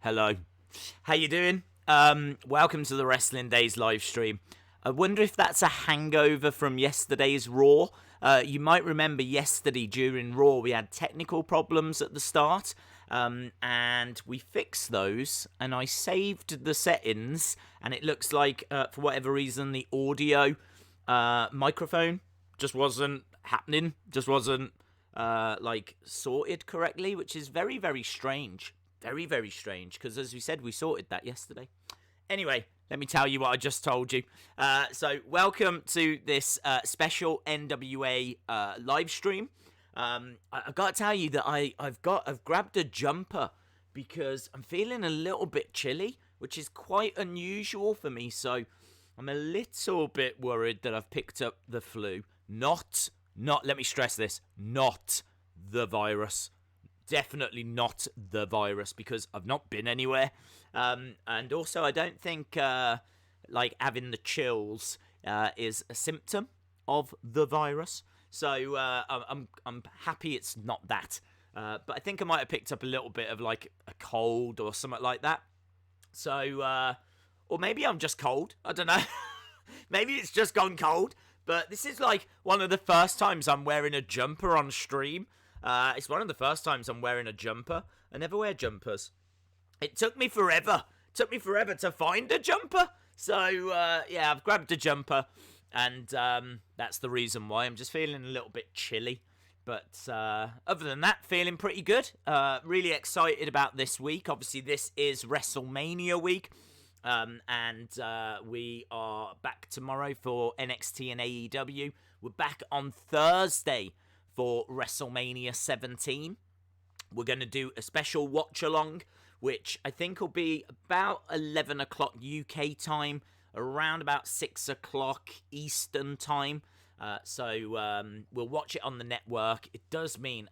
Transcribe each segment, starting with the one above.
Hello. How you doing? Welcome to the Wrestling Days live stream. I wonder if that's a hangover from yesterday's Raw. You might remember yesterday during Raw we had technical problems at the start, and we fixed those, and I saved the settings, and it looks like, for whatever reason, the audio microphone just wasn't happening, just wasn't sorted correctly, which is very, very strange. Very, very strange, because as we said, we sorted that yesterday. Anyway, let me tell you what I just told you. So, welcome to this special NWA live stream. I've got to tell you that I've grabbed a jumper because I'm feeling a little bit chilly, which is quite unusual for me. So, I'm a little bit worried that I've picked up the flu. Not, let me stress this, not the virus. Definitely not the virus, because I've not been anywhere. And also, I don't think having the chills is a symptom of the virus. So I'm happy it's not that. But I think I might have picked up a little bit of like a cold or something like that. So, or maybe I'm just cold. I don't know. Maybe it's just gone cold. But this is like one of the first times I'm wearing a jumper on stream. It's one of the first times I'm wearing a jumper. I never wear jumpers. It took me forever. To find a jumper. So, yeah, I've grabbed a jumper. And that's the reason why. I'm just feeling a little bit chilly. But other than that, feeling pretty good. Really excited about this week. Obviously, this is WrestleMania week. And we are back tomorrow for NXT and AEW. We're back on Thursday for WrestleMania 17. We're going to do a special watch-along, which I think will be about 11 o'clock UK time, around about 6 o'clock Eastern time. So we'll watch it on the network. It does mean,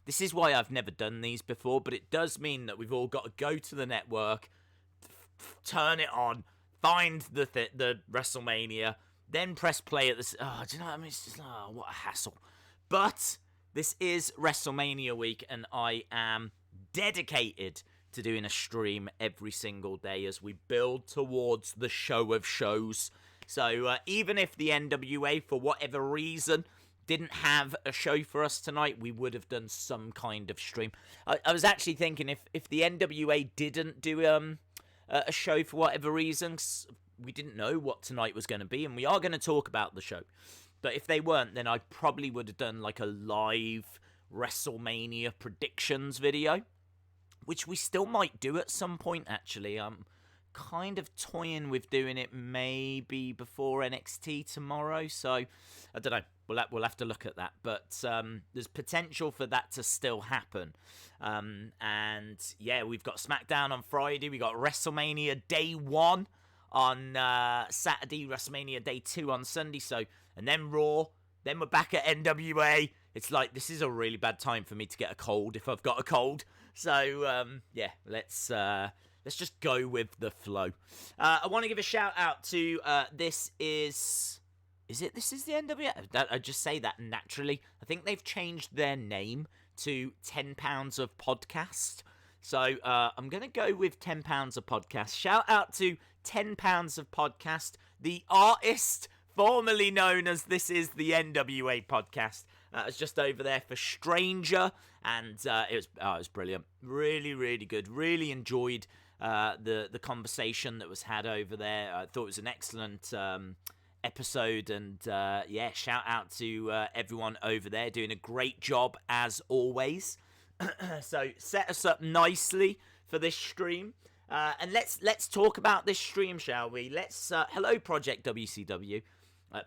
this is why I've never done these before, but it does mean that we've all got to go to the network, turn it on, find the WrestleMania, then press play at this. Oh, do you know what I mean? It's just, what a hassle. But this is WrestleMania week, and I am dedicated to doing a stream every single day as we build towards the show of shows. So even if the NWA, for whatever reason, didn't have a show for us tonight, we would have done some kind of stream. I was actually thinking if the NWA didn't do a show for whatever reasons, we didn't know what tonight was going to be, and we are going to talk about the show. But if they weren't, then I probably would have done like a live WrestleMania predictions video, which we still might do at some point, actually. I'm kind of toying with doing it maybe before NXT tomorrow, so I don't know. We'll have to look at that. But there's potential for that to still happen. And yeah, we've got SmackDown on Friday. We got WrestleMania Day 1 on Saturday, WrestleMania Day 2 on Sunday, and then Raw, then we're back at NWA. It's like, this is a really bad time for me to get a cold if I've got a cold. So, yeah, let's just go with the flow. I want to give a shout out to, this is the NWA? I just say that naturally. I think they've changed their name to 10 Pounds of Podcast. So, I'm going to go with 10 Pounds of Podcast. Shout out to 10 Pounds of Podcast, the artist formerly known as This Is the NWA Podcast. It's just over there for Stranger, and it was brilliant. Really, really good. Really enjoyed the conversation that was had over there. I thought it was an excellent episode, and yeah, shout out to everyone over there doing a great job as always. So set us up nicely for this stream. And let's talk about this stream, shall we? Hello, Project WCW.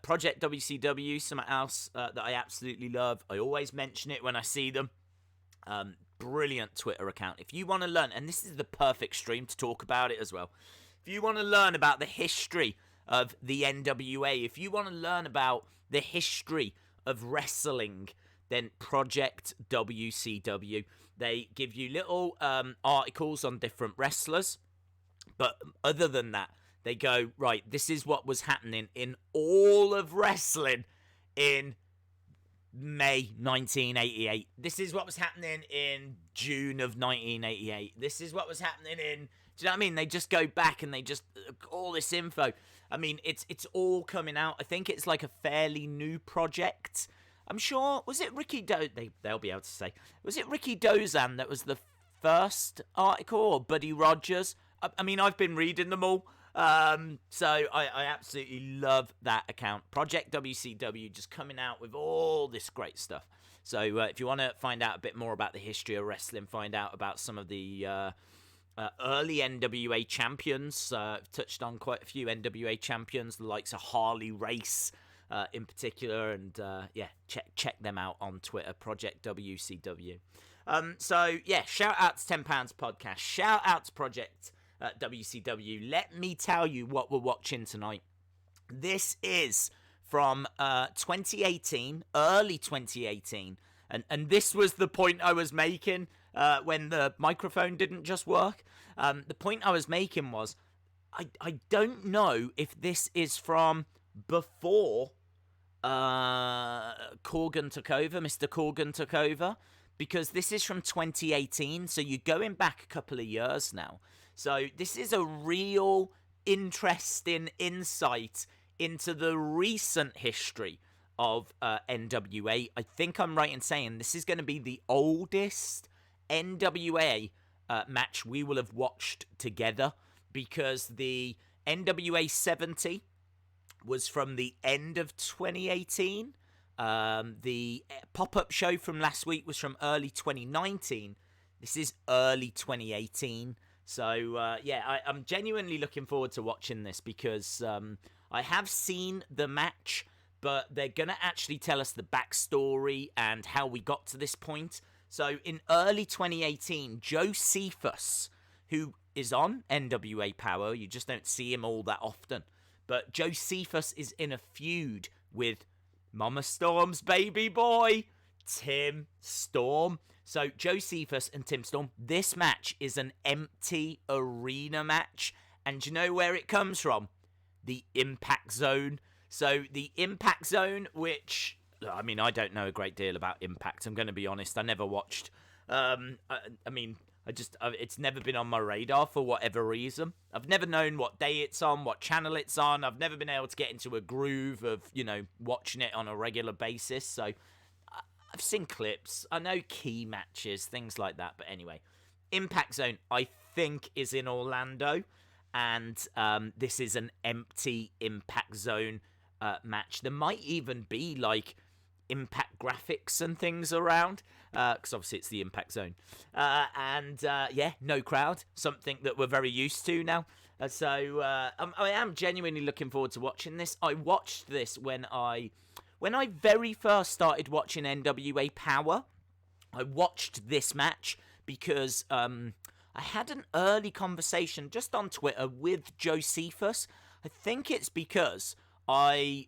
Project WCW, something else that I absolutely love. I always mention it when I see them. Brilliant Twitter account. If you want to learn, and this is the perfect stream to talk about it as well. If you want to learn about the history of the NWA, if you want to learn about the history of wrestling, then Project WCW. They give you little articles on different wrestlers. But other than that, they go, right, this is what was happening in all of wrestling in May 1988. This is what was happening in June of 1988. This is what was happening in... Do you know what I mean? They just go back and they just... all this info. I mean, it's all coming out. I think it's like a fairly new project. I'm sure... Was it Ricky They'll be able to say. Was it Ricky Dozan that was the first article? Or Buddy Rogers? I mean, I've been reading them all. So I absolutely love that account. Project WCW just coming out with all this great stuff. So if you want to find out a bit more about the history of wrestling, find out about some of the early NWA champions. I've touched on quite a few NWA champions, the likes of Harley Race in particular. And check them out on Twitter, Project WCW. Shout out to £10 podcast. Shout out to Project WCW. Let me tell you what we're watching tonight. This is from 2018, early 2018, and this was the point I was making when the microphone didn't just work. The point I was making was I don't know if this is from before Corgan took over, Mr. Corgan took over, because this is from 2018, so you're going back a couple of years now. So this is a real interesting insight into the recent history of NWA. I think I'm right in saying this is going to be the oldest NWA match we will have watched together, because the NWA 70 was from the end of 2018. The pop-up show from last week was from early 2019. This is early 2018. So, I'm genuinely looking forward to watching this, because I have seen the match, but they're going to actually tell us the backstory and how we got to this point. So, in early 2018, Josephus, who is on NWA Powerrr, you just don't see him all that often, but Josephus is in a feud with Mama Storm's baby boy, Tim Storm. So Josephus and Tim Storm, this match is an empty arena match. And do you know where it comes from? The Impact Zone. So the Impact Zone, which, I mean, I don't know a great deal about Impact. I'm going to be honest. I never watched. It's never been on my radar for whatever reason. I've never known what day it's on, what channel it's on. I've never been able to get into a groove of, watching it on a regular basis. So I've seen clips. I know key matches, things like that. But anyway, Impact Zone, I think, is in Orlando. And this is an empty Impact Zone match. There might even be, Impact graphics and things around, because obviously it's the Impact Zone. No crowd, something that we're very used to now. I am genuinely looking forward to watching this. I watched this when I very first started watching NWA Powerrr. I watched this match because I had an early conversation just on Twitter with Josephus. I think it's because I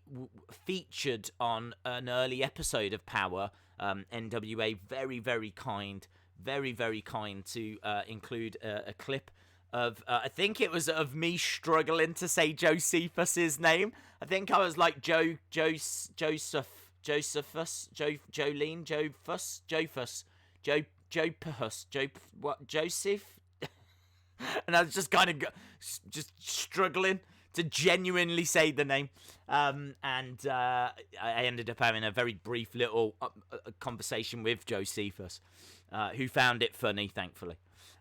featured on an early episode of Powerrr. NWA very, very kind to include a clip of, I think it was of me struggling to say Josephus's name. I think I was like Josephus, Joseph, Joseph? And I was just kind of just struggling to genuinely say the name. I ended up having a very brief little conversation with Josephus, who found it funny, thankfully.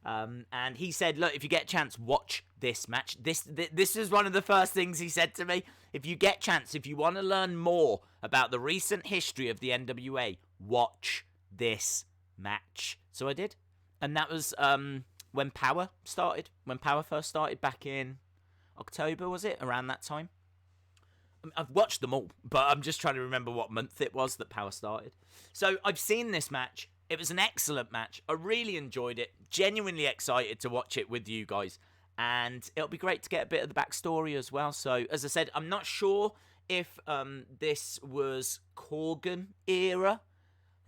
And he said, look, if you get a chance, watch this match. This is one of the first things he said to me. If you get a chance, if you want to learn more about the recent history of the NWA, watch this match. So I did. And that was when Powerrr started. When Powerrr first started back in October, was it? Around that time? I've watched them all, but I'm just trying to remember what month it was that Powerrr started. So I've seen this match. It was an excellent match. I really enjoyed it. Genuinely excited to watch it with you guys. And it'll be great to get a bit of the backstory as well. So, as I said, I'm not sure if this was Corgan era.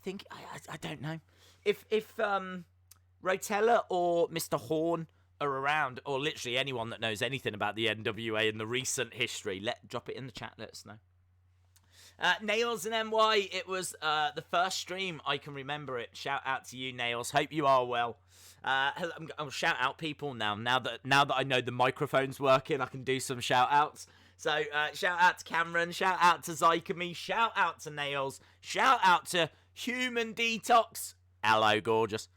I don't know. If Rotella or Mr. Horn are around, or literally anyone that knows anything about the NWA and the recent history, drop it in the chat, let us know. Nails and NY, it was the first stream I can remember it. Shout out to you, Nails. Hope you are well. I'll shout out people now that I know the microphone's working, I can do some shout outs. So shout out to Cameron, shout out to Zycamy, shout out to Nails, shout out to Human Detox. Hello, gorgeous.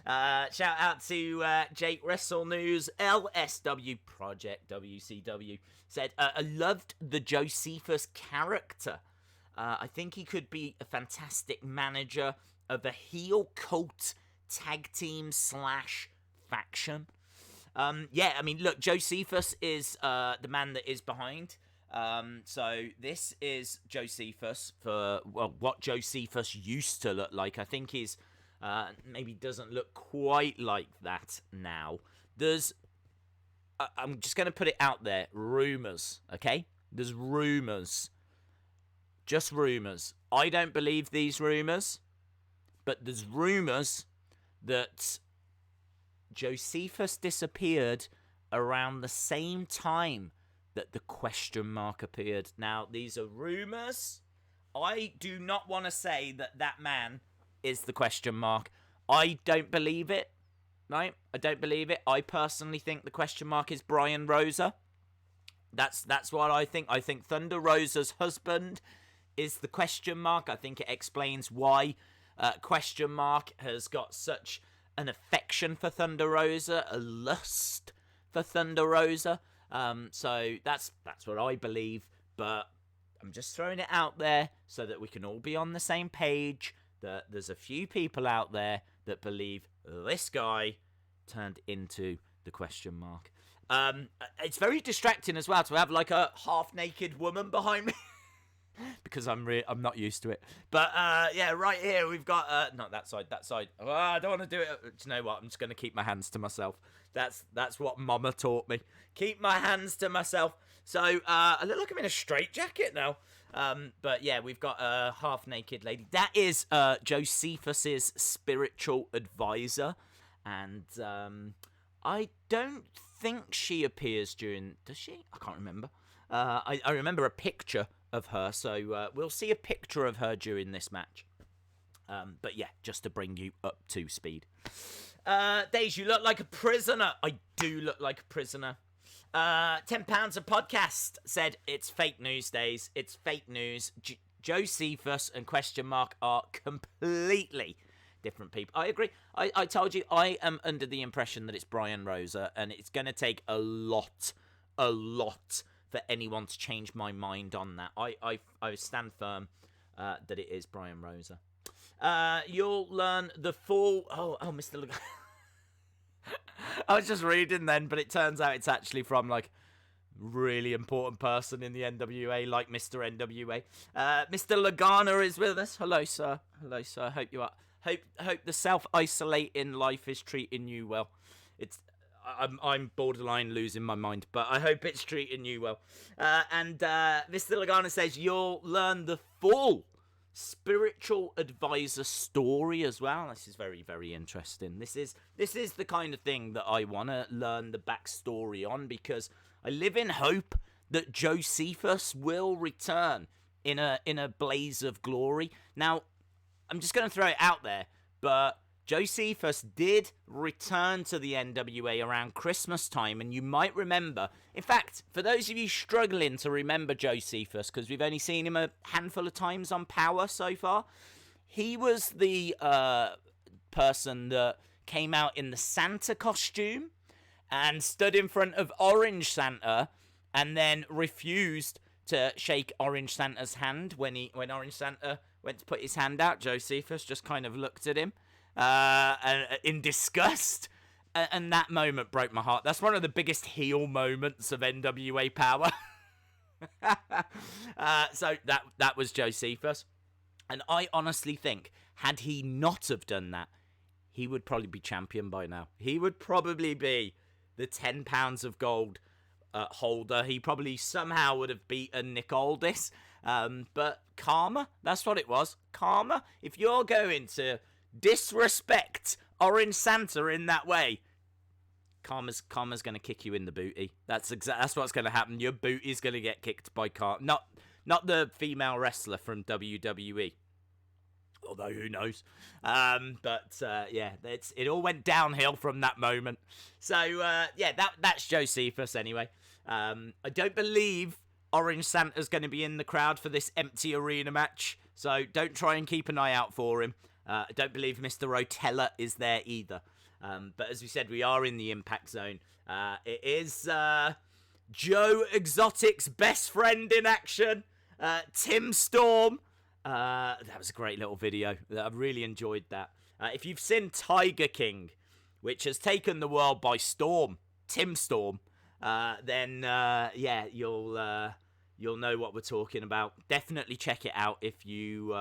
Shout out to Jake Wrestle News, LSW Project WCW said, I loved the Josephus character. I think he could be a fantastic manager of a heel cult tag team / faction. Yeah, I mean, look, Josephus is the man that is behind. So this is Josephus for, well, what Josephus used to look like. I think he's maybe doesn't look quite like that now. I'm just going to put it out there, rumours, okay? There's rumours. Just rumours. I don't believe these rumours, but there's rumours that Josephus disappeared around the same time that the question mark appeared. Now, these are rumours. I do not want to say that man is the question mark. I don't believe it, right? I don't believe it. I personally think the question mark is Brian Rosa. That's what I think. I think Thunder Rosa's husband is the question mark. I think it explains why question mark has got such an affection for Thunder Rosa, a lust for Thunder Rosa. So that's what I believe, but I'm just throwing it out there so that we can all be on the same page, that there's a few people out there that believe this guy turned into the question mark. It's very distracting as well to have like a half-naked woman behind me. Because I'm not used to it. But yeah, right here we've got not that side. Oh, I don't want to do it. Do you know what? I'm just going to keep my hands to myself. That's what Mama taught me. Keep my hands to myself. So I look like I'm in a straitjacket now. But yeah, we've got a half-naked lady. That is Josephus's spiritual advisor, and I don't think she appears during. Does she? I can't remember. I remember a picture of her, so we'll see a picture of her during this match. But yeah, just to bring you up to speed. Days, you look like a prisoner. I do look like a prisoner. £10 a podcast said it's fake news, Days. It's fake news. Josephus and question mark are completely different people. I agree. I told you, I am under the impression that it's Brian Rosa, and it's going to take a lot for anyone to change my mind on that. I stand firm that it is Brian Rosa. You'll learn the full... Oh, Mr. Lagana. I was just reading then, but it turns out it's actually from, like, really important person in the NWA, like Mr. NWA. Mr. Lagana is with us. Hello, sir. Hello, sir. Hope you are... Hope the self-isolating life is treating you well. I'm borderline losing my mind, but I hope it's treating you well. And Mr. Lagana says you'll learn the full spiritual advisor story as well. This is very, very interesting. This is the kind of thing that I want to learn the backstory on, because I live in hope that Josephus will return in a blaze of glory. Now, I'm just going to throw it out there, but Josephus did return to the NWA around Christmas time, and you might remember, in fact, for those of you struggling to remember Josephus, because we've only seen him a handful of times on Powerrr so far, he was the person that came out in the Santa costume and stood in front of Orange Santa and then refused to shake Orange Santa's hand. When Orange Santa went to put his hand out, Josephus just kind of looked at him in disgust, and that moment broke my heart. That's one of the biggest heel moments of NWA Powerrr. So that was Josephus, and I honestly think, had he not have done that, he would probably be champion by now. He would probably be the £10 of gold holder. He probably somehow would have beaten Nick Aldis, but karma, that's what it was. Karma. If you're going to disrespect Orange Santa in that way, karma's going to kick you in the booty. That's what's going to happen. Your booty's going to get kicked by karma. Not the female wrestler from WWE. Although, who knows? It all went downhill from that moment. So, that's Josephus anyway. I don't believe Orange Santa's going to be in the crowd for this empty arena match. So, don't try and keep an eye out for him. I don't believe Mr. Rotella is there either. But as we said, we are in the Impact Zone. It is Joe Exotic's best friend in action, Tim Storm. That was a great little video. I really enjoyed that. If you've seen Tiger King, which has taken the world by storm, Tim Storm, then you'll know what we're talking about. Definitely check it out if you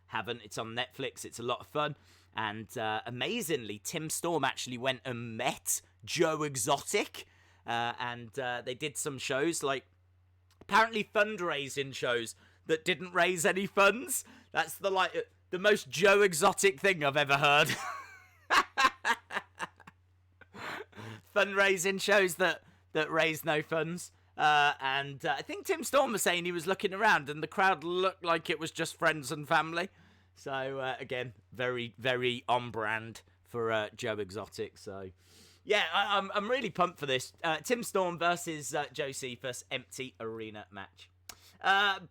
haven't. It's on Netflix. It's a lot of fun. And amazingly, Tim Storm actually went and met Joe Exotic. And they did some shows, like apparently fundraising shows that didn't raise any funds. That's the most Joe Exotic thing I've ever heard. Fundraising shows that raised no funds. And I think Tim Storm was saying he was looking around and the crowd looked like it was just friends and family. So, again, very, very on brand for Joe Exotic. So, yeah, I'm really pumped for this. Tim Storm versus Josephus, empty arena match.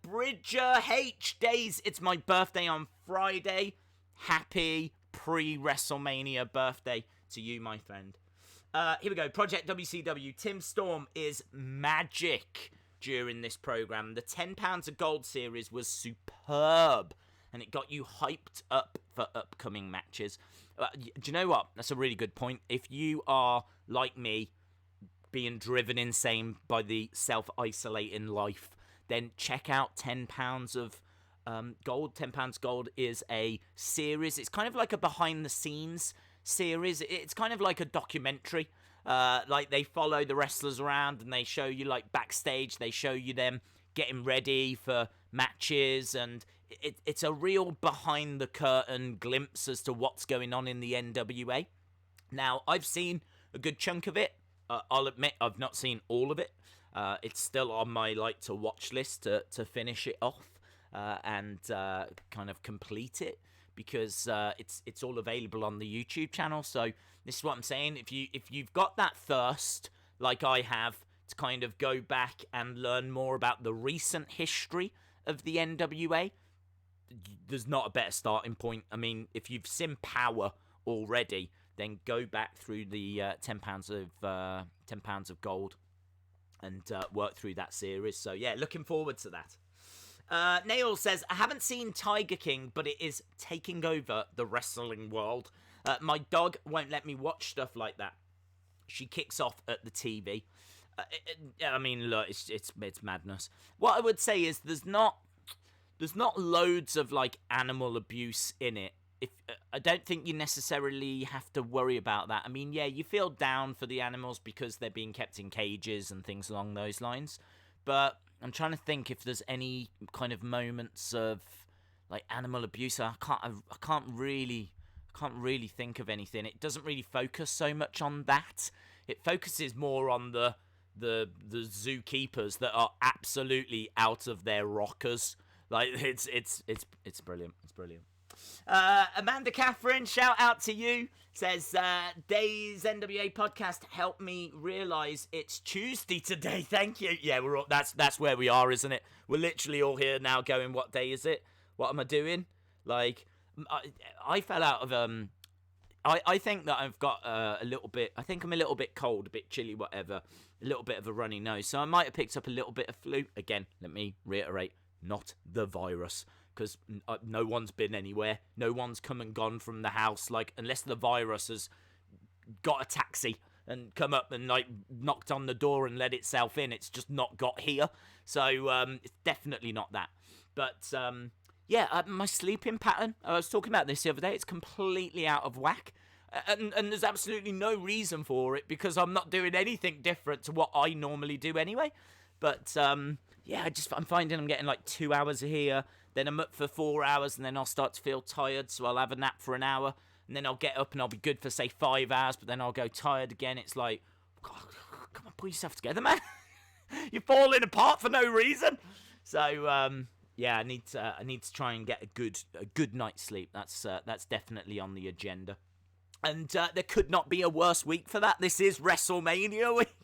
Bridger H. Days, it's my birthday on Friday. Happy pre-WrestleMania birthday to you, my friend. Here we go. Project WCW. Tim Storm is magic during this program. The £10 of gold series was superb, and it got you hyped up for upcoming matches. Do you know what? That's a really good point. If you are, like me, being driven insane by the self-isolating life, then check out £10 of gold. £10 gold is a series. It's kind of like a behind-the-scenes series. It's kind of like a documentary. Like they follow the wrestlers around and they show you like backstage. They show you them getting ready for matches, and it's a real behind-the-curtain glimpse as to what's going on in the NWA. Now, I've seen a good chunk of it. I'll admit I've not seen all of it. It's still on my like-to-watch list to finish it off and kind of complete it, because it's all available on the YouTube channel. So this is what I'm saying. If you've got that thirst, like I have, to kind of go back and learn more about the recent history of the NWA, there's not a better starting point. I mean, if you've seen Powerrr already, then go back through the £10 of gold and work through that series. So yeah, looking forward to that. Nail says, I haven't seen Tiger King, but it is taking over the wrestling world. My dog won't let me watch stuff like that. She kicks off at the TV. I mean, look, it's madness. What I would say is there's not loads of like animal abuse in it. I don't think you necessarily have to worry about that. I mean, yeah, you feel down for the animals because they're being kept in cages and things along those lines. But I'm trying to think if there's any kind of moments of like animal abuse. I can't really think of anything. It doesn't really focus so much on that. It focuses more on the zookeepers that are absolutely out of their rockers. Like it's brilliant. It's brilliant. Amanda Catherine, shout out to you, says Days NWA podcast helped me realise it's Tuesday today. Thank you. Yeah, we're all, that's where we are, isn't it? We're literally all here now going, what day is it? What am I doing? Like I fell out of I think that I've got a little bit, I think I'm a little bit cold, a bit chilly, whatever, a little bit of a runny nose. So I might have picked up a little bit of flu. Again, let me reiterate, not the virus, because no one's been anywhere. No one's come and gone from the house, like, unless the virus has got a taxi and come up and, like, knocked on the door and let itself in. It's just not got here. So it's definitely not that. But yeah, my sleeping pattern, I was talking about this the other day, it's completely out of whack. And there's absolutely no reason for it, because I'm not doing anything different to what I normally do anyway. But yeah, I'm finding I'm getting like 2 hours here, then I'm up for 4 hours, and then I'll start to feel tired, so I'll have a nap for an hour, and then I'll get up and I'll be good for, say, 5 hours, but then I'll go tired again. It's like, God, come on, pull yourself together, man. You're falling apart for no reason. So yeah, I need to try and get a good night's sleep. That's definitely on the agenda. And there could not be a worse week for that. This is WrestleMania week.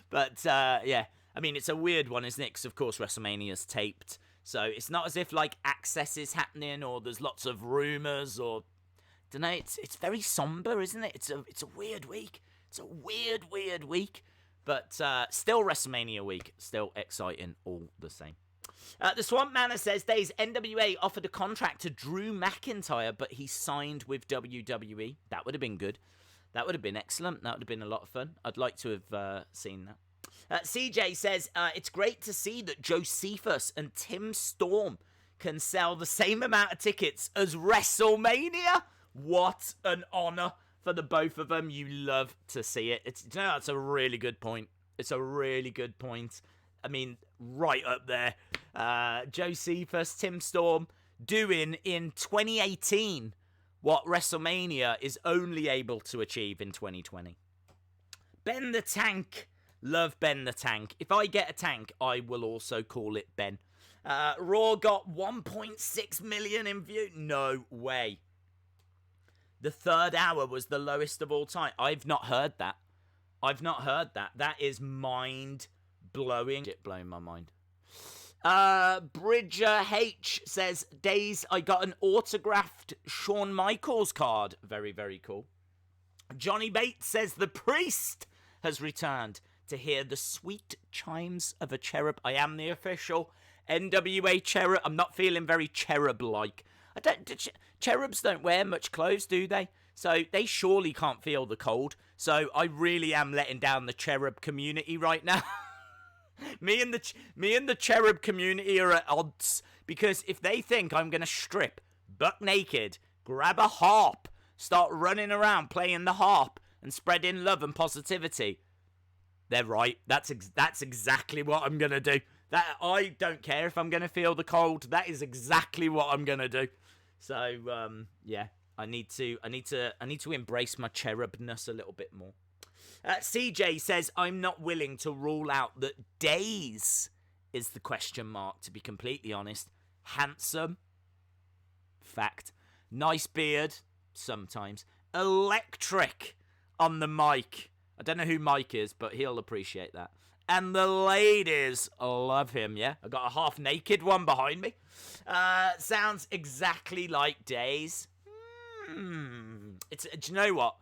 But yeah, I mean, it's a weird one, isn't it? Because of course WrestleMania's taped, so it's not as if like Access is happening or there's lots of rumors or don't know. It's very somber, isn't it? It's a weird week. It's a weird week. But still WrestleMania week, still exciting all the same. The Swamp Manor says, Days, NWA offered a contract to Drew McIntyre, but he signed with WWE. That would have been good. That would have been excellent. That would have been a lot of fun. I'd like to have seen that. CJ says, it's great to see that Josephus and Tim Storm can sell the same amount of tickets as WrestleMania. What an honor for the both of them. You love to see it. It's a really good point. It's a really good point. I mean, right up there. Josephus, Tim Storm doing in 2018 what WrestleMania is only able to achieve in 2020. Ben the Tank. Love Ben the Tank. If I get a tank, I will also call it Ben. Raw got 1.6 million in view. No way. The third hour was the lowest of all time. I've not heard that. That is mind-blowing. It blowing my mind. Bridger H says, Days, I got an autographed Shawn Michaels card. Very, very cool. Johnny Bates says, the priest has returned to hear the sweet chimes of a cherub. I am the official NWA cherub. I'm not feeling very cherub-like. Cherubs don't wear much clothes, do they? So they surely can't feel the cold. So I really am letting down the cherub community right now. Me and the cherub community are at odds, because if they think I'm going to strip buck naked, grab a harp, start running around playing the harp and spreading love and positivity, they're right. That's exactly what I'm going to do. That I don't care if I'm going to feel the cold. That is exactly what I'm going to do. So yeah, I need to embrace my cherubness a little bit more. CJ says, I'm not willing to rule out that Days is the question mark, to be completely honest. Handsome. Fact. Nice beard. Sometimes. Electric on the mic. I don't know who Mike is, but he'll appreciate that. And the ladies love him, yeah? I got a half-naked one behind me. Sounds exactly like Days. Do you know what?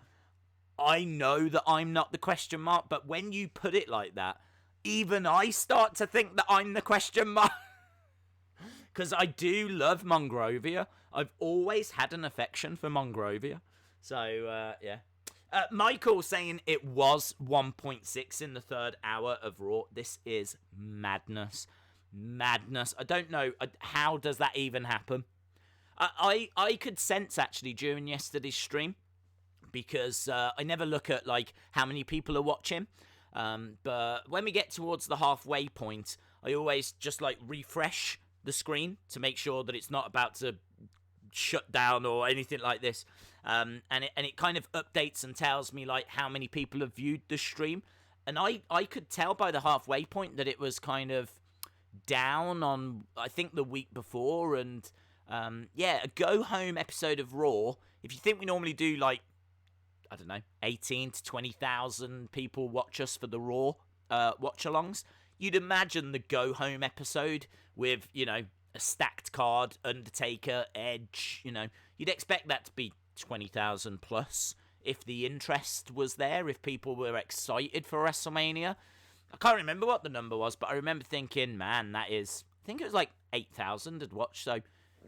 I know that I'm not the question mark, but when you put it like that, even I start to think that I'm the question mark. Because I do love Monrovia. I've always had an affection for Monrovia. So, yeah. Michael saying it was 1.6 in the third hour of Raw. This is madness. Madness. I don't know. How does that even happen? I could sense, actually, during yesterday's stream, because I never look at like how many people are watching, but when we get towards the halfway point, I always just like refresh the screen to make sure that it's not about to shut down or anything like this, and it kind of updates and tells me like how many people have viewed the stream, and I could tell by the halfway point that it was kind of down on, I think, the week before. And yeah, a go home episode of Raw, if you think we normally do like, I don't know, 18 to 20,000 people watch us for the Raw watch-alongs, you'd imagine the go-home episode with, you know, a stacked card, Undertaker, Edge, you know, you'd expect that to be 20,000 plus if the interest was there, if people were excited for WrestleMania. I can't remember what the number was, but I remember thinking, man, that is, I think it was like 8,000 had watched, so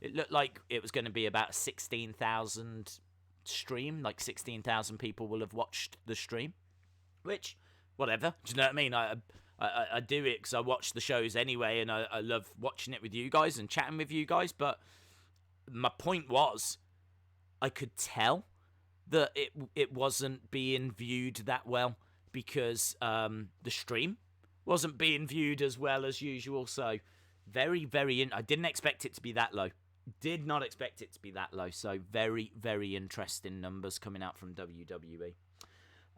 it looked like it was going to be about 16,000 stream, like 16,000 people will have watched the stream, which, whatever, do you know what I mean? I do it because I watch the shows anyway, and I love watching it with you guys and chatting with you guys, but my point was, I could tell that it wasn't being viewed that well, because the stream wasn't being viewed as well as usual, so very, I didn't expect it to be that low. Did not expect it to be that low. So very, very interesting numbers coming out from WWE.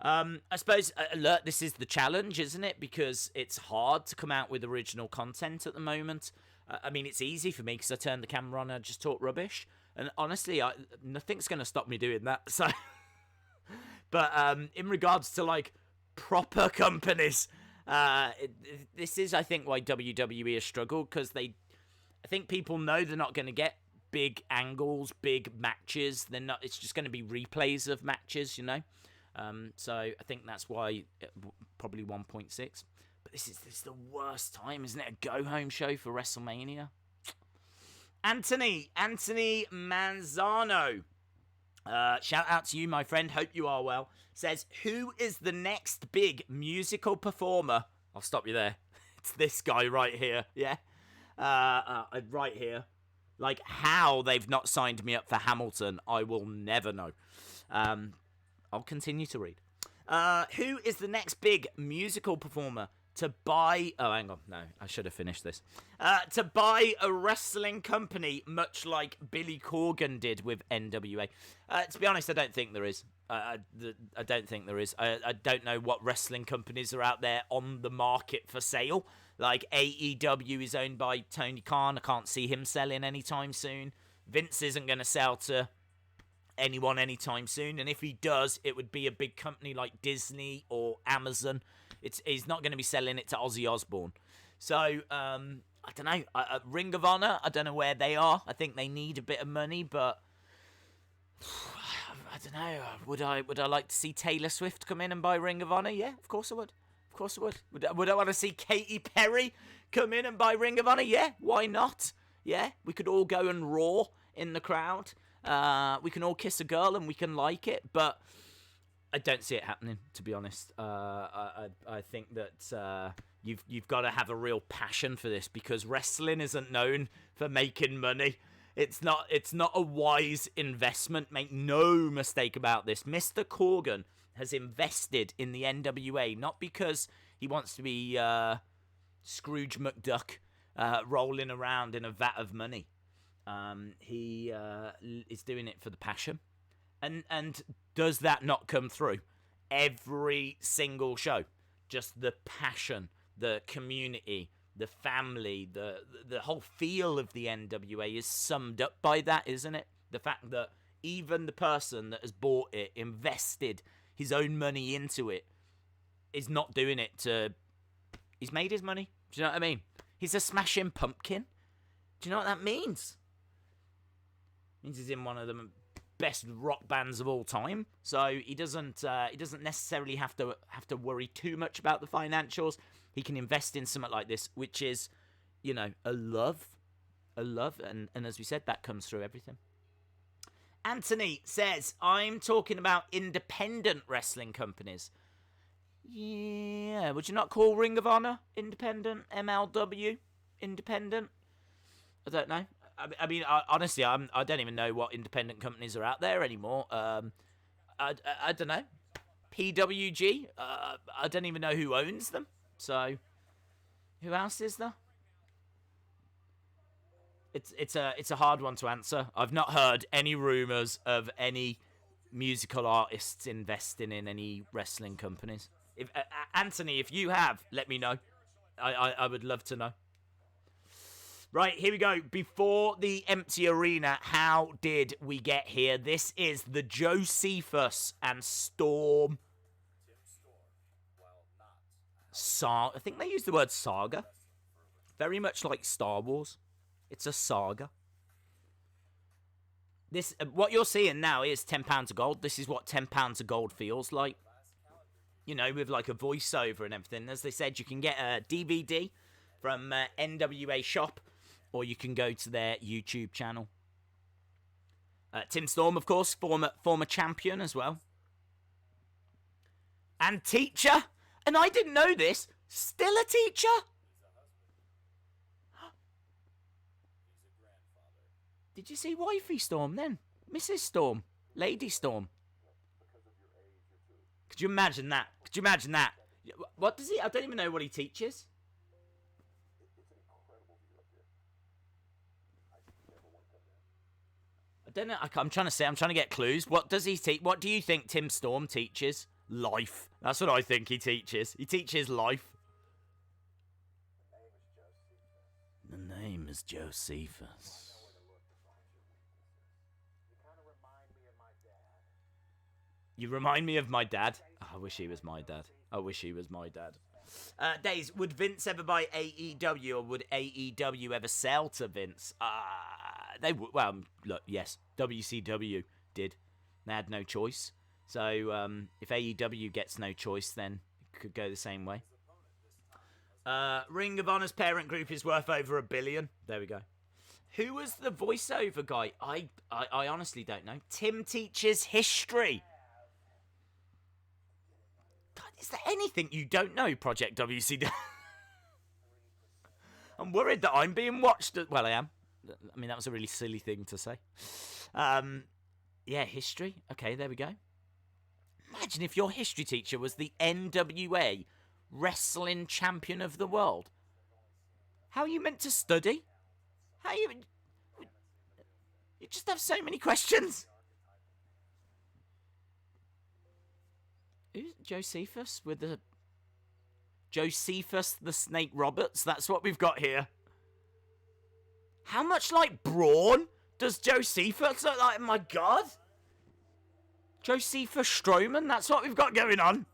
I suppose, alert, this is the challenge, isn't it? Because it's hard to come out with original content at the moment. I mean, it's easy for me because I turn the camera on and I just talk rubbish. And honestly, nothing's going to stop me doing that. So, but in regards to, like, proper companies, this is, I think, why WWE has struggled. Because I think people know they're not going to get big angles, big matches. They're not. It's just going to be replays of matches, you know. So I think that's why probably 1.6. But this is the worst time, isn't it? A go-home show for WrestleMania. Anthony Manzano. Shout out to you, my friend. Hope you are well. Says, who is the next big musical performer? I'll stop you there. It's this guy right here. Yeah. Right here. Like, how they've not signed me up for Hamilton, I will never know. I'll continue to read. Who is the next big musical performer to buy... Oh, hang on. No, I should have finished this. To buy a wrestling company, much like Billy Corgan did with NWA. To be honest, I don't think there is. I don't think there is. I don't know what wrestling companies are out there on the market for sale. Like, AEW is owned by Tony Khan. I can't see him selling anytime soon. Vince isn't going to sell to anyone anytime soon, and if he does, it would be a big company like Disney or Amazon. He's not going to be selling it to Ozzy Osbourne. So I don't know. Ring of Honor, I don't know where they are. I think they need a bit of money, but I don't know. Would I like to see Taylor Swift come in and buy Ring of Honor? Yeah, of course I would. Of course I would. Would I want to see Katy Perry come in and buy Ring of Honor? Yeah, why not? Yeah, we could all go and roar in the crowd. We can all kiss a girl and we can like it, but I don't see it happening, to be honest. I think that you've got to have a real passion for this, because wrestling isn't known for making money. It's not a wise investment. Make no mistake about this. Mr. Corgan has invested in the NWA, not because he wants to be Scrooge McDuck rolling around in a vat of money. He is doing it for the passion. And does that not come through? Every single show. Just the passion, the community, the family, the whole feel of the NWA is summed up by that, isn't it? The fact that even the person that has bought it, invested his own money into it, is not doing it to... He's made his money. Do you know what I mean? He's a smashing pumpkin. Do you know what that means? It means he's in one of the best rock bands of all time. So he doesn't necessarily have to worry too much about the financials. He can invest in something like this, which is, you know, a love, and as we said, that comes through everything. Anthony says, I'm talking about independent wrestling companies. Yeah, would you not call Ring of Honor independent? MLW independent? I don't know. I mean, honestly, I don't even know what independent companies are out there anymore. I don't know. PWG? I don't even know who owns them. So, who else is there? It's a hard one to answer. I've not heard any rumours of any musical artists investing in any wrestling companies. If Anthony, if you have, let me know. I would love to know. Right, here we go. Before the empty arena, how did we get here? This is the Josephus and Storm. I think they use the word saga. Very much like Star Wars. It's a saga. This, what you're seeing now is £10 of gold. This is what £10 of gold feels like. You know, with like a voiceover and everything. As they said, you can get a DVD from NWA Shop, or you can go to their YouTube channel. Tim Storm, of course, former champion as well. And teacher. And I didn't know this. Still a teacher. Did you see Wifey Storm then? Mrs. Storm. Lady Storm. Could you imagine that? Could you imagine that? What does he... I don't even know what he teaches. I don't know. I'm trying to get clues. What does he teach? What do you think Tim Storm teaches? Life. That's what I think he teaches. He teaches life. The name is Josephus. You remind me of my dad. Oh, I wish he was my dad. I wish he was my dad. Days, would Vince ever buy AEW, or would AEW ever sell to Vince? They would. Well, look, yes, WCW did. They had no choice. So if AEW gets no choice, then it could go the same way. Ring of Honor's parent group is worth over $1 billion. There we go. Who was the voiceover guy? I honestly don't know. Tim teaches history. God, is there anything you don't know, Project WCW? I'm worried that I'm being watched. Well, I am. I mean, that was a really silly thing to say. Yeah, history. Okay, there we go. Imagine if your history teacher was the NWA Wrestling Champion of the World. How are you meant to study? How are you... You just have so many questions. Who's Josephus with the... Josephus the Snake Roberts? That's what we've got here. How much like Braun does Josephus look like? My God. Josephus Strowman? That's what we've got going on.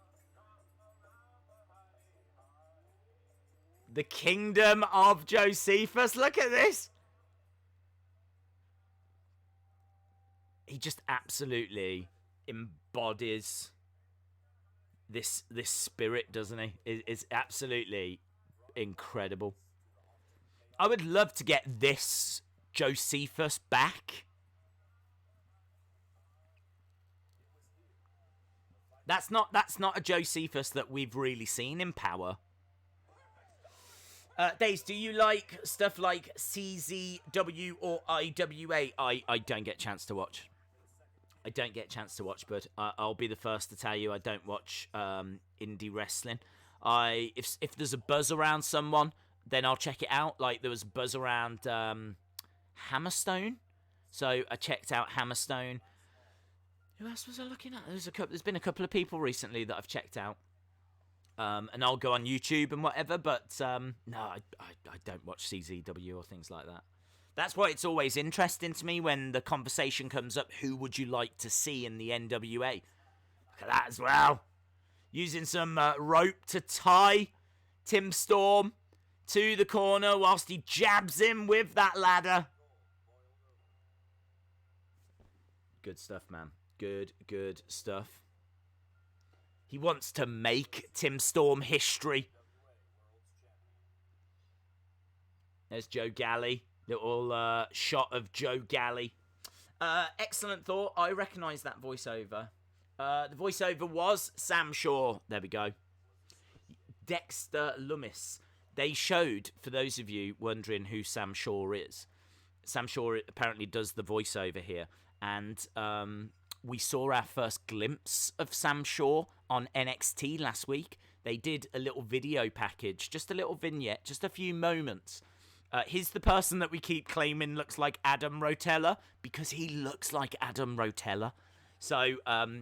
The Kingdom of Josephus. Look at this. He just absolutely embodies this spirit, doesn't he? It's absolutely incredible. I would love to get this Josephus back. That's not a Josephus that we've really seen in Powerrr. Days, do you like stuff like CZW or IWA? I don't get a chance to watch. I don't get a chance to watch, but I'll be the first to tell you I don't watch indie wrestling. If there's a buzz around someone, then I'll check it out. Like there was a buzz around Hammerstone, so I checked out Hammerstone. Who else was I looking at? There's been a couple of people recently that I've checked out. And I'll go on YouTube and whatever, but no, I don't watch CZW or things like that. That's why it's always interesting to me when the conversation comes up, who would you like to see in the NWA? Look at that as well. Using some rope to tie Tim Storm to the corner whilst he jabs him with that ladder. Good stuff, man. Good stuff. He wants to make Tim Storm history. There's Joe Galley. Little shot of Joe Galley. Excellent thought. I recognise that voiceover. The voiceover was Sam Shaw. There we go. Dexter Lumis. They showed, for those of you wondering who Sam Shaw is, Sam Shaw apparently does the voiceover here. And we saw our first glimpse of Sam Shaw on NXT last week. They did a little video package, just a little vignette, just a few moments. He's the person that we keep claiming looks like Adam Rotella, because he looks like Adam Rotella. So,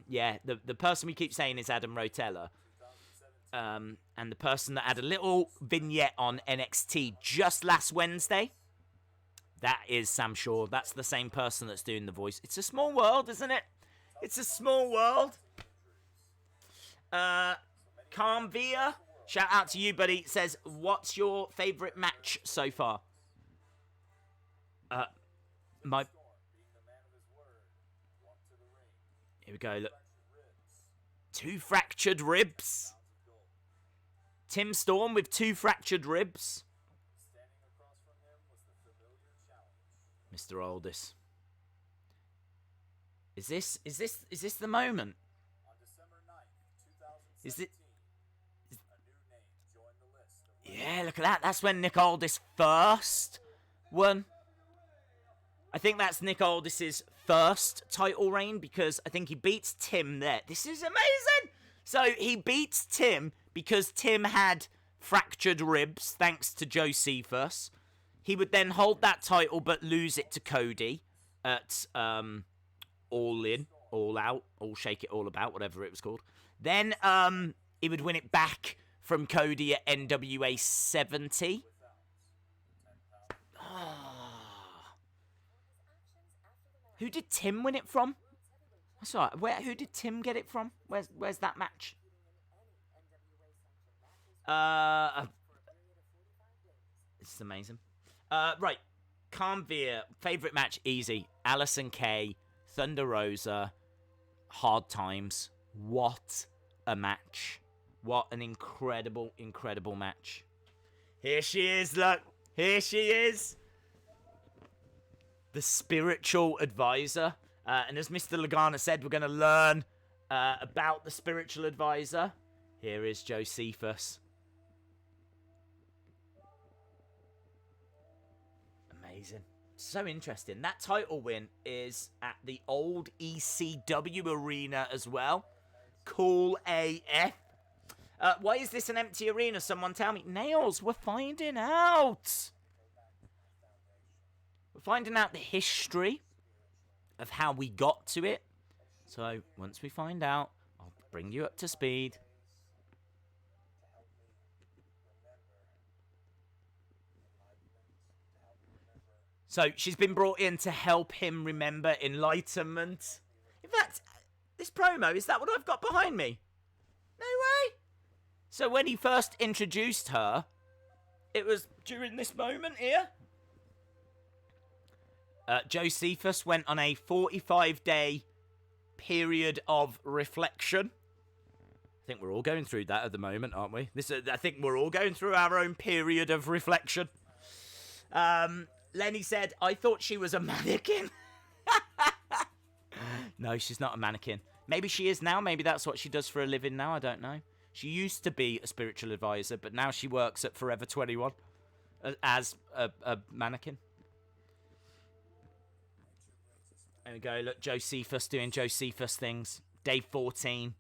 yeah, the person we keep saying is Adam Rotella. And the person that had a little vignette on NXT just last Wednesday, that is Sam Shaw. That's the same person that's doing the voice. It's a small world, isn't it? It's a small world. Carmvia, shout out to you, buddy. Says, what's your favourite match so far? Here we go, look. 2 fractured ribs. Tim Storm with 2 fractured ribs. Mr. Aldis. Is this the moment? Is it? Yeah, look at that. That's when Nick Aldis first won. I think that's Nick Aldis's first title reign, because I think he beats Tim there. This is amazing. So he beats Tim because Tim had fractured ribs thanks to Josephus. He would then hold that title but lose it to Cody at All In. All Out, All Shake It All About, whatever it was called. Then he would win it back from Cody at NWA 70. Who did Tim win it from? That's all right. Who did Tim get it from? Where's that match? This is amazing. Right. Conveer, favourite match, easy. Allysin Kay, Thunder Rosa, Hard Times. What a match. What an incredible, incredible match. Here she is, look. Here she is. The spiritual advisor. And as Mr. Lagana said, we're going to learn about the spiritual advisor. Here is Josephus. Amazing. So interesting. That title win is at the old ECW arena as well. Cool AF. Why is this an empty arena? Someone tell me. Nails, we're finding out. We're finding out the history of how we got to it. So once we find out, I'll bring you up to speed. So she's been brought in to help him remember enlightenment. In fact, this promo, is that what I've got behind me? No way. So when he first introduced her, it was during this moment here. Josephus went on a 45-day period of reflection. I think we're all going through that at the moment, aren't we? I think we're all going through our own period of reflection. Lenny said, I thought she was a mannequin. No, she's not a mannequin. Maybe she is now. Maybe that's what she does for a living now. I don't know. She used to be a spiritual advisor, but now she works at Forever 21 as a mannequin. There we go. Look, Josephus doing Josephus things. Day 14.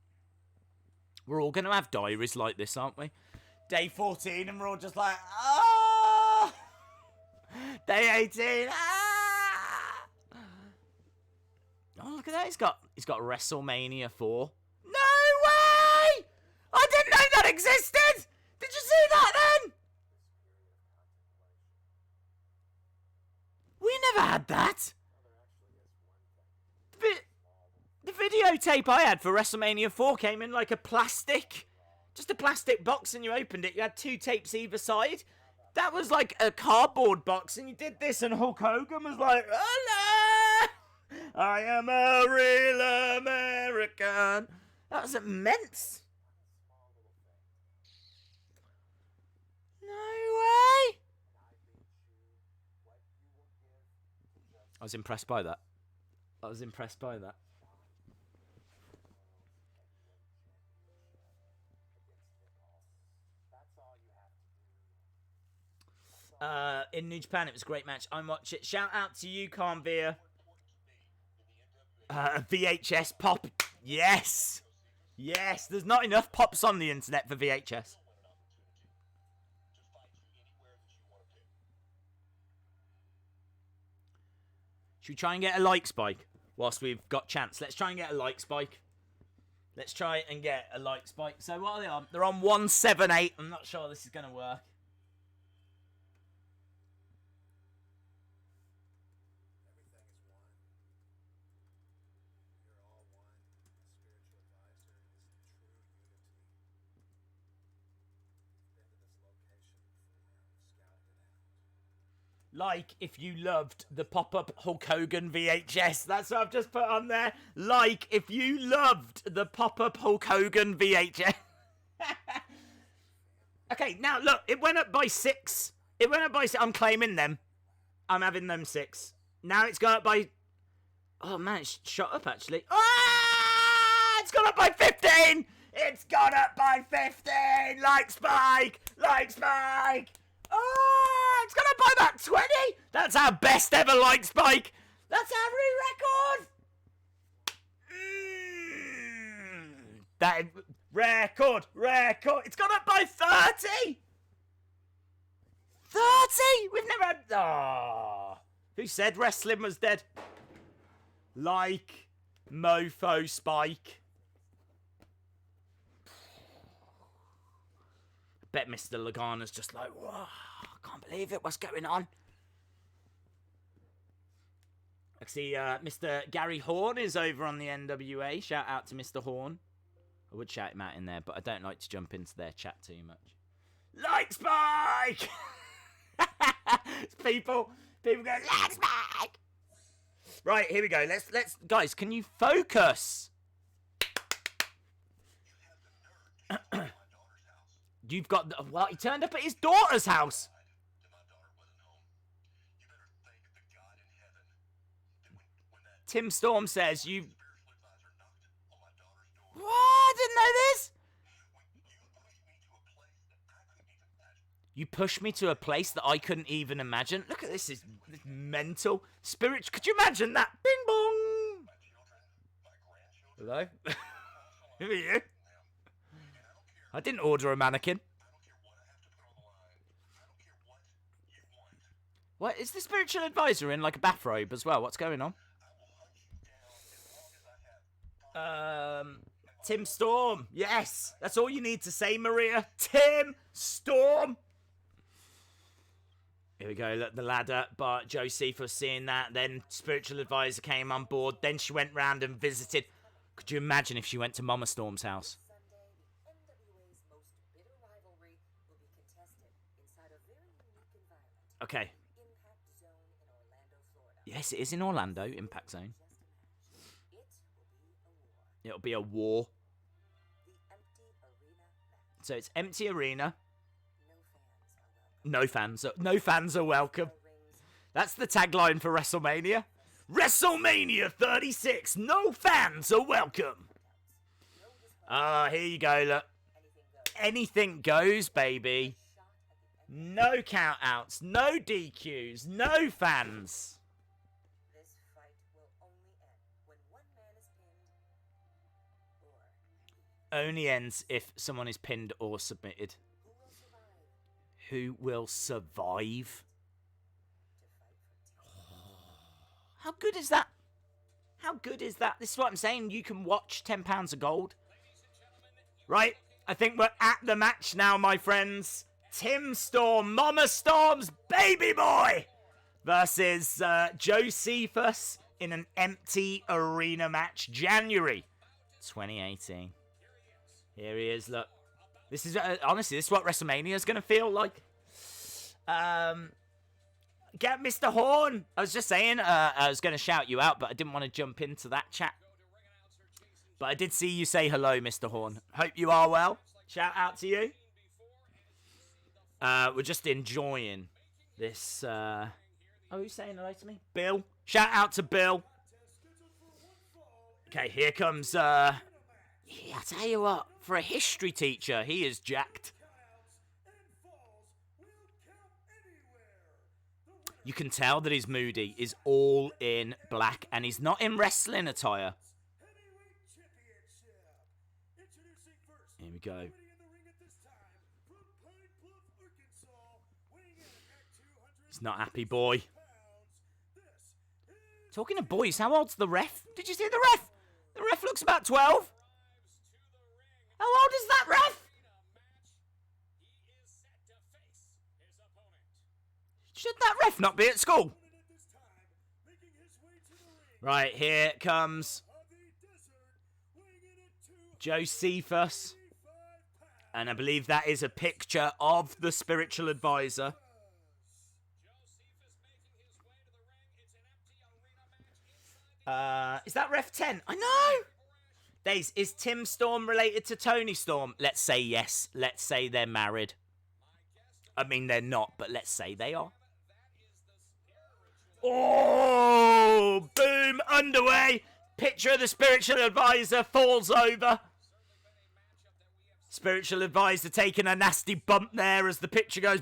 We're all going to have diaries like this, aren't we? Day 14, and we're all just like, ah! Day 18, ah! Oh, look at that. He's got WrestleMania 4. No way! I didn't know that existed! Did you see that then? We never had that. The videotape I had for WrestleMania 4 came in like a plastic box, and you opened it. You had 2 tapes either side. That was like a cardboard box, and you did this, and Hulk Hogan was like, "Hello, I am a real American." That was immense. No way. I was impressed by that. In New Japan, it was a great match. I watched it. Shout out to you, Conveer. VHS pop. Yes. Yes. There's not enough pops on the internet for VHS. Should we try and get a like spike whilst we've got chance? Let's try and get a like spike. Let's try and get a like spike. So what are they on? They're on 178. I'm not sure this is going to work. Like if you loved the pop-up Hulk Hogan VHS. That's what I've just put on there. Like if you loved the pop-up Hulk Hogan VHS. Okay, now look. It went up by 6. I'm claiming them. I'm having them 6. Now it's gone up by... Oh, man, it's shot up, actually. Ah! It's gone up by 15! It's gone up by 15! Like Spike! Oh, it's gone up by about 20. That's our best ever like spike. That's our record. That record. It's gone up by 30. 30? We've never had... Oh. Who said wrestling was dead? Like Mofo Spike. I bet Mr. Lagana's just like, whoa, I can't believe it. What's going on? I see Mr. Gary Horn is over on the NWA. Shout out to Mr. Horn. I would shout him out in there, but I don't like to jump into their chat too much. Light Spike! people go, Light Spike! Right, here we go. Let's guys, can you focus? You've got well, he turned up at his daughter's house. Tim Storm says you. What? I didn't know this. You pushed me to a place that I couldn't even imagine. Look at this. It's mental. Spirit. Could you imagine that? Bing bong. Hello? Who are you? I didn't order a mannequin. What? Is the spiritual advisor in like a bathrobe as well? What's going on? Tim Storm. Yes. That's all you need to say, Maria. Tim Storm. Here we go, look, the ladder, but Josephus seeing that, then spiritual advisor came on board, then she went round and visited. Could you imagine if she went to Mama Storm's house? Okay. Yes, it is in Orlando, Impact Zone. It'll be a war. So it's empty arena. No fans are welcome. That's the tagline for WrestleMania. WrestleMania 36. No fans are welcome. Here you go, look. Anything goes, baby. No countouts, no DQs, no fans. This fight will only end when one man is pinned or only ends if someone is pinned or submitted. Who will survive? How good is that? How good is that? This is what I'm saying. You can watch £10 of gold. Right, I think we're at the match now, my friends. Tim Storm, Mama Storm's baby boy, versus Josephus in an empty arena match, January 2018. Here he is, look. This is, honestly, this is what WrestleMania is going to feel like. Get Mr. Horn. I was just saying, I was going to shout you out, but I didn't want to jump into that chat. But I did see you say hello, Mr. Horn. Hope you are well. Shout out to you. We're just enjoying this. Oh, who's saying hello to me? Bill. Shout out to Bill. Okay, here comes. Yeah, I tell you what. For a history teacher, he is jacked. You can tell that he's moody. He's all in black, and he's not in wrestling attire. Here we go. He's not happy, boy. Talking of boys, how old's the ref? Did you see the ref? The ref looks about 12. How old is that ref? Should that ref not be at school? Right, here comes Josephus. And I believe that is a picture of the spiritual advisor. Is that ref 10? I know! Days, is Tim Storm related to Tony Storm? Let's say yes. Let's say they're married. I mean, they're not, but let's say they are. Oh, boom, underway. Picture of the spiritual advisor falls over. Spiritual advisor taking a nasty bump there as the picture goes.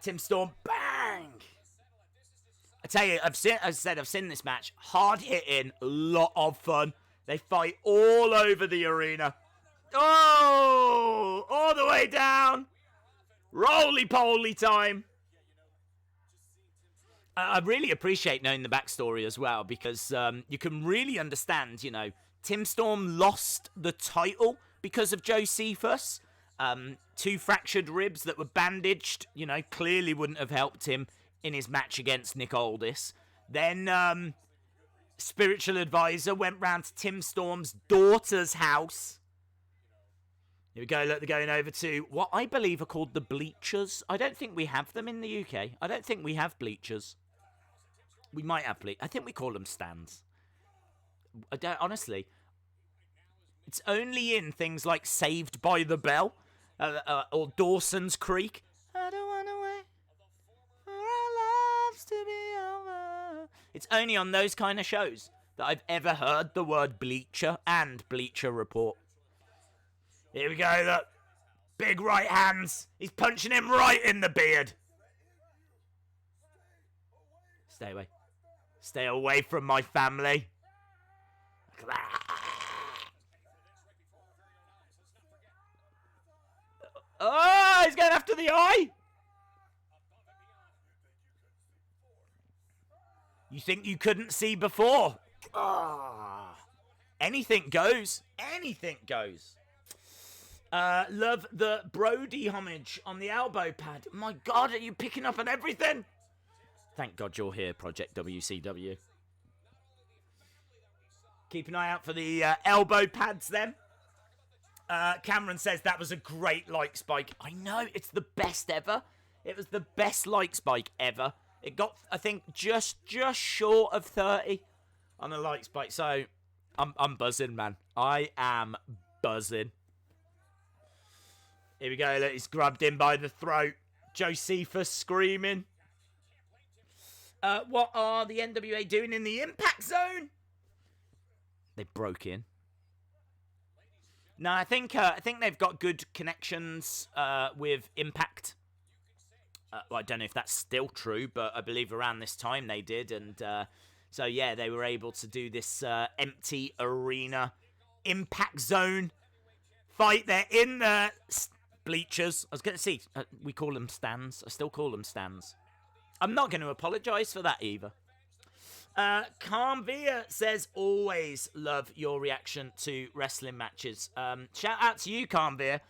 Tim Storm, bang. I tell you, I've seen this match. Hard hitting, lot of fun. They fight all over the arena. Oh, all the way down. Roly-poly time. I really appreciate knowing the backstory as well, because you can really understand, you know, Tim Storm lost the title because of Josephus. 2 fractured ribs that were bandaged, you know, clearly wouldn't have helped him in his match against Nick Aldis. Then spiritual advisor went round to Tim Storm's daughter's house. Here we go, look, they're going over to what I believe are called the bleachers. I don't think we have them in the UK. I don't think we have bleachers. We might have bleachers. I think we call them stands. I don't, honestly. It's only in things like Saved by the Bell or Dawson's Creek. I don't want to wait for our lives to be over. It's only on those kind of shows that I've ever heard the word bleacher and Bleacher Report. Here we go, look. Big right hands. He's punching him right in the beard. Stay away. Stay away from my family. Look at that. Oh, he's going after the eye. You think you couldn't see before? Ah. Anything goes. Anything goes. Love the Brody homage on the elbow pad. My God, are you picking up on everything? Thank God you're here, Project WCW. Keep an eye out for the elbow pads then. Cameron says that was a great like spike. I know, it's the best ever. It was the best like spike ever. It got, I think, just short of 30 on a like spike. So, I'm buzzing, man. I am buzzing. Here we go, look, he's grabbed in by the throat. Josephus screaming. What are the NWA doing in the Impact Zone? They broke in. No, I think they've got good connections with Impact. Well, I don't know if that's still true, but I believe around this time they did. And so, yeah, they were able to do this empty arena Impact Zone fight. They're in the bleachers. I was going to see, we call them stands. I still call them stands. I'm not going to apologise for that either. Carmvia says, always love your reaction to wrestling matches. Shout out to you, Carmvia.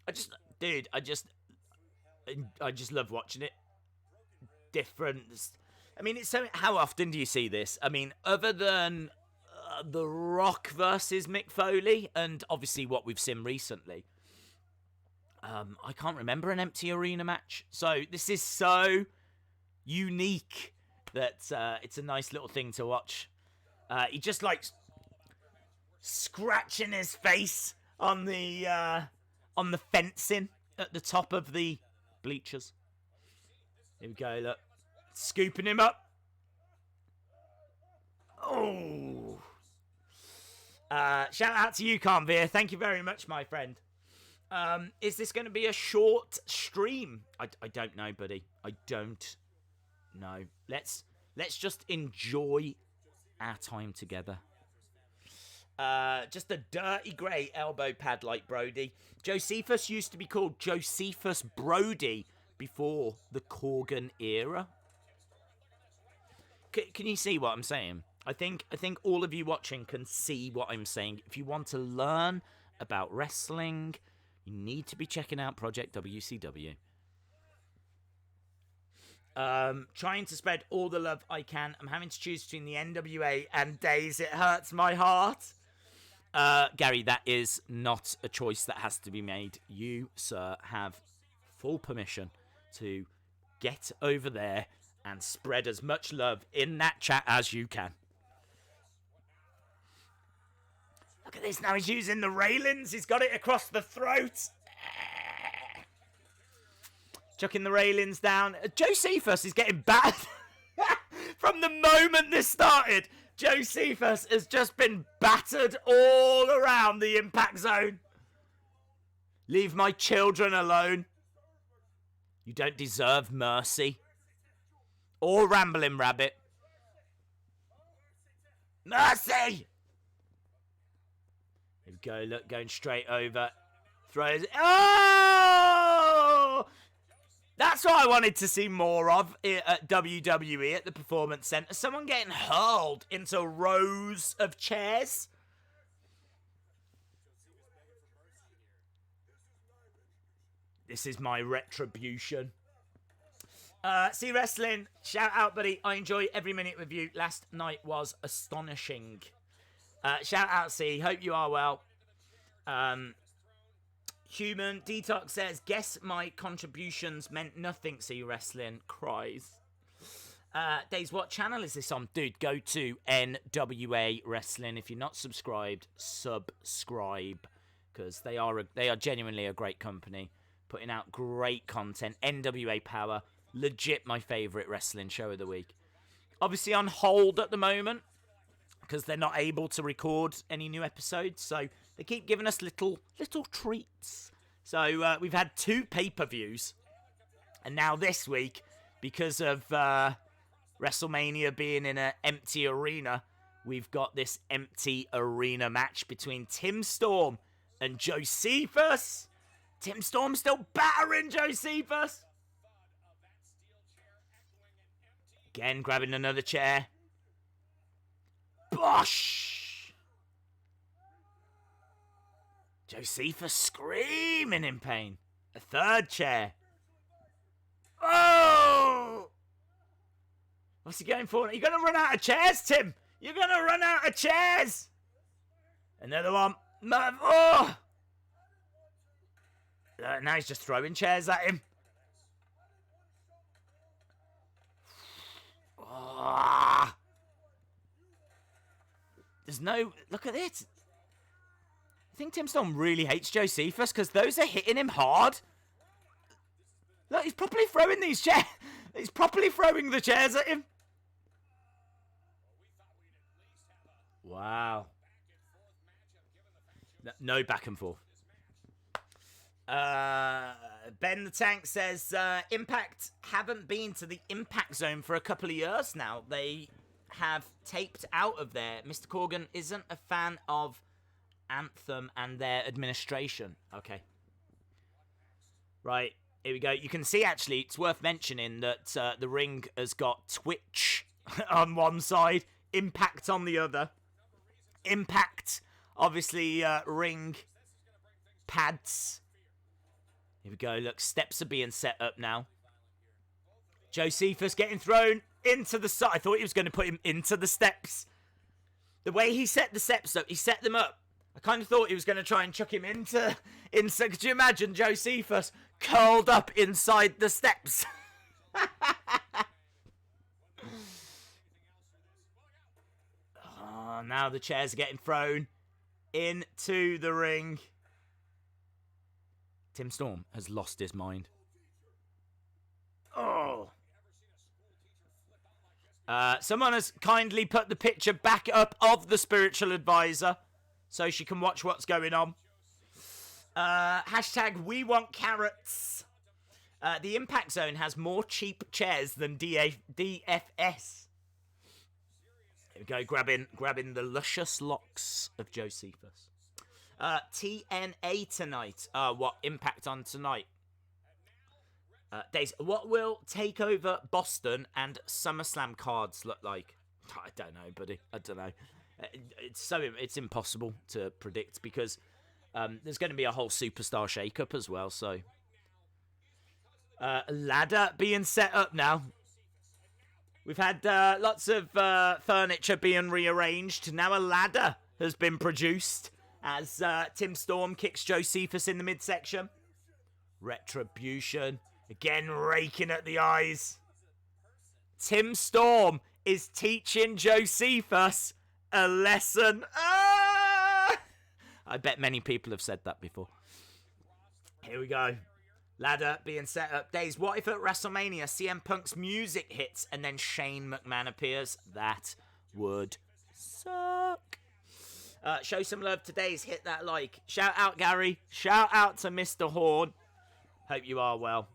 I just love watching it. Different. I mean, it's so. How often do you see this? I mean, other than The Rock versus Mick Foley, and obviously what we've seen recently, I can't remember an empty arena match. So this is so unique that it's a nice little thing to watch. He just like scratching his face on the fencing at the top of the bleachers. Here we go, look. Scooping him up. Oh. Shout out to you, Carmvia. Thank you very much, my friend. Is this going to be a short stream? I don't know, buddy. I don't know. Let's just enjoy our time together. Just a dirty grey elbow pad like Brody. Josephus used to be called Josephus Brody before the Corgan era. Can you see what I'm saying? I think all of you watching can see what I'm saying. If you want to learn about wrestling, you need to be checking out Project WCW. Trying to spread all the love I can. I'm having to choose between the NWA and Days. It hurts my heart. Gary, that is not a choice that has to be made. You, sir, have full permission to get over there and spread as much love in that chat as you can. Look at this, now he's using the railings. He's got it across the throat. Chucking the railings down. Josephus is getting battered. From the moment this started, Josephus has just been battered all around the Impact Zone. Leave my children alone. You don't deserve mercy. Or Rambling Rabbit. Mercy! Here we go, look, going straight over. Throws. Oh! That's what I wanted to see more of at WWE at the Performance Center. Someone getting hurled into rows of chairs. This is my retribution. See Wrestling, shout out, buddy. I enjoy every minute with you. Last night was astonishing. Shout out, C. Hope you are well. Human Detox says, guess my contributions meant nothing. See Wrestling cries. Days, what channel is this on? Dude, go to NWA Wrestling. If you're not subscribed, subscribe, because they are genuinely a great company, putting out great content. NWA Powerrr, legit my favourite wrestling show of the week. Obviously on hold at the moment, because they're not able to record any new episodes, so they keep giving us little treats. So we've had 2 pay-per-views, and now this week, because of WrestleMania being in an empty arena, we've got this empty arena match between Tim Storm and Josephus. Tim Storm still battering Josephus. Again, grabbing another chair. Bosh! Josephus screaming in pain. A third chair. Oh! What's he going for? You're going to run out of chairs, Tim. You're going to run out of chairs. Another one. Oh! Now he's just throwing chairs at him. Oh. There's no... Look at it. I think Tim Storm really hates Josephus because those are hitting him hard. Look, he's properly throwing these chairs. He's properly throwing the chairs at him. Wow. No back and forth. Ben the Tank says, Impact haven't been to the Impact Zone for a couple of years now. They have taped out of there. Mr. Corgan isn't a fan of Anthem and their administration. Okay. Right, here we go. You can see, actually, it's worth mentioning that the ring has got Twitch on one side, Impact on the other. Impact, obviously, ring, pads. Here we go. Look, steps are being set up now. Josephus getting thrown into the side. I thought he was going to put him into the steps. The way he set the steps up, he set them up. I kind of thought he was going to try and chuck him into... Could you imagine Josephus curled up inside the steps? Oh, now the chairs are getting thrown into the ring. Tim Storm has lost his mind. Oh. Someone has kindly put the picture back up of the spiritual advisor so she can watch what's going on. Hashtag we want carrots. The Impact Zone has more cheap chairs than DFS. Here we go, grabbing the luscious locks of Josephus. TNA tonight. What Impact on tonight? Days. What will TakeOver Boston and SummerSlam cards look like? I don't know, buddy. I don't know. It's impossible to predict because there's going to be a whole superstar shake-up as well. So ladder being set up now. We've had lots of furniture being rearranged. Now a ladder has been produced as Tim Storm kicks Josephus in the midsection. Retribution. Again, raking at the eyes. Tim Storm is teaching Josephus a lesson. Ah! I bet many people have said that before. Here we go. Ladder being set up. Days, what if at WrestleMania CM Punk's music hits and then Shane McMahon appears? That would suck. Show some love to Days. Hit that like. Shout out, Gary. Shout out to Mr. Horn. Hope you are well.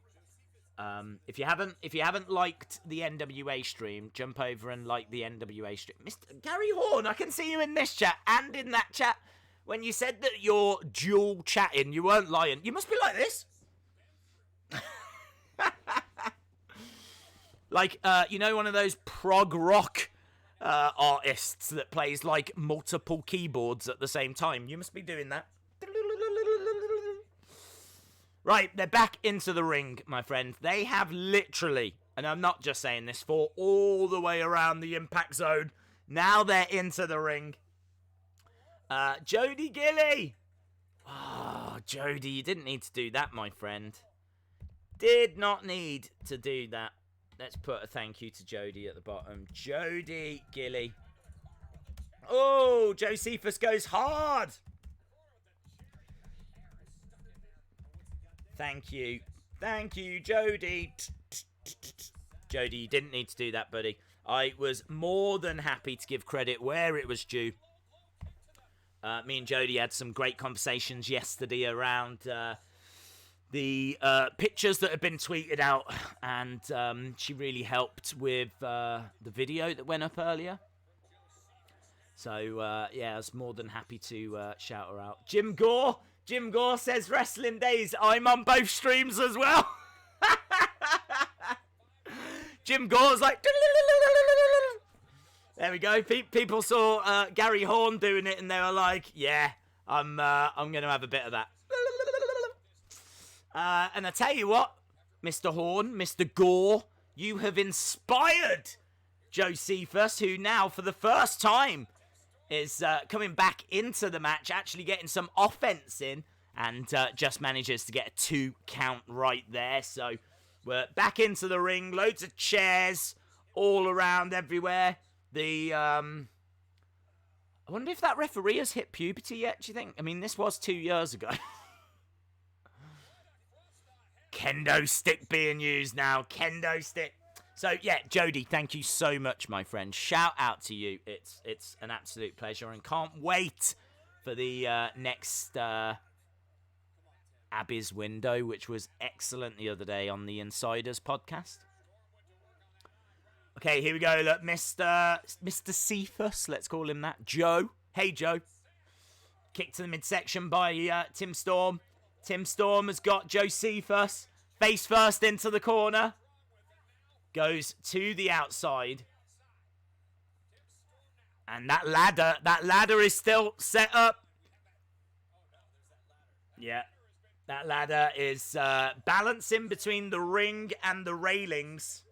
If you haven't liked the NWA stream, jump over and like the NWA stream. Mr. Gary Horn, I can see you in this chat and in that chat. When you said that you're dual chatting, you weren't lying. You must be like this. Like, you know, one of those prog rock artists that plays, like, multiple keyboards at the same time. You must be doing that. Right, they're back into the ring, my friend. They have literally, and I'm not just saying this, for all the way around the impact zone. Now they're into the ring. Jody Gilly. Oh, Jody, you didn't need to do that, my friend. Did not need to do that. Let's put a thank you to Jody at the bottom. Jody Gilly. Oh, Josephus goes hard. Thank you. Thank you, Jody. Jody, you didn't need to do that, buddy. I was more than happy to give credit where it was due. Me and Jody had some great conversations yesterday around the pictures that have been tweeted out, and she really helped with the video that went up earlier. So, yeah, I was more than happy to shout her out. Jim Gore says, Wrestling Days, I'm on both streams as well. Jim Gore's like... There we go. People saw Gary Horn doing it, and they were like, yeah, I'm going to have a bit of that. And I tell you what, Mr. Horn, Mr. Gore, you have inspired Josephus, who now, for the first time, is coming back into the match, actually getting some offense in, and just manages to get a 2 count right there. So we're back into the ring, loads of chairs all around everywhere. I wonder if that referee has hit puberty yet, do you think? I mean, this was 2 years ago. Kendo stick being used now. Kendo stick. So, yeah, Jody, thank you so much, my friend. Shout out to you. It's an absolute pleasure, and can't wait for the next Abby's window, which was excellent the other day on the Insiders podcast. Okay, here we go. Look, Mr. Cephas, let's call him that. Joe. Hey, Joe. Kick to the midsection by Tim Storm. Tim Storm has got Josephus face first into the corner. Goes to the outside. And that ladder is still set up. Yeah. That ladder is balancing between the ring and the railings.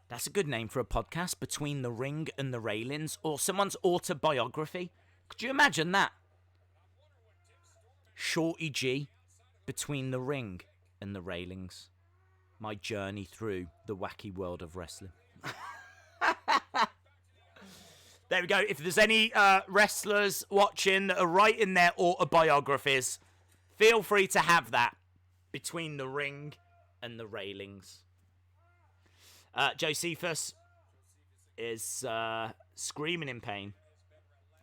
That's a good name for a podcast, Between the Ring and the Railings, or someone's autobiography. Could you imagine that? Shorty G, Between the Ring and the Railings. My journey through the wacky world of wrestling. There we go. If there's any wrestlers watching that are writing their autobiographies, feel free to have that. Between the Ring and the Railings. Josephus is screaming in pain.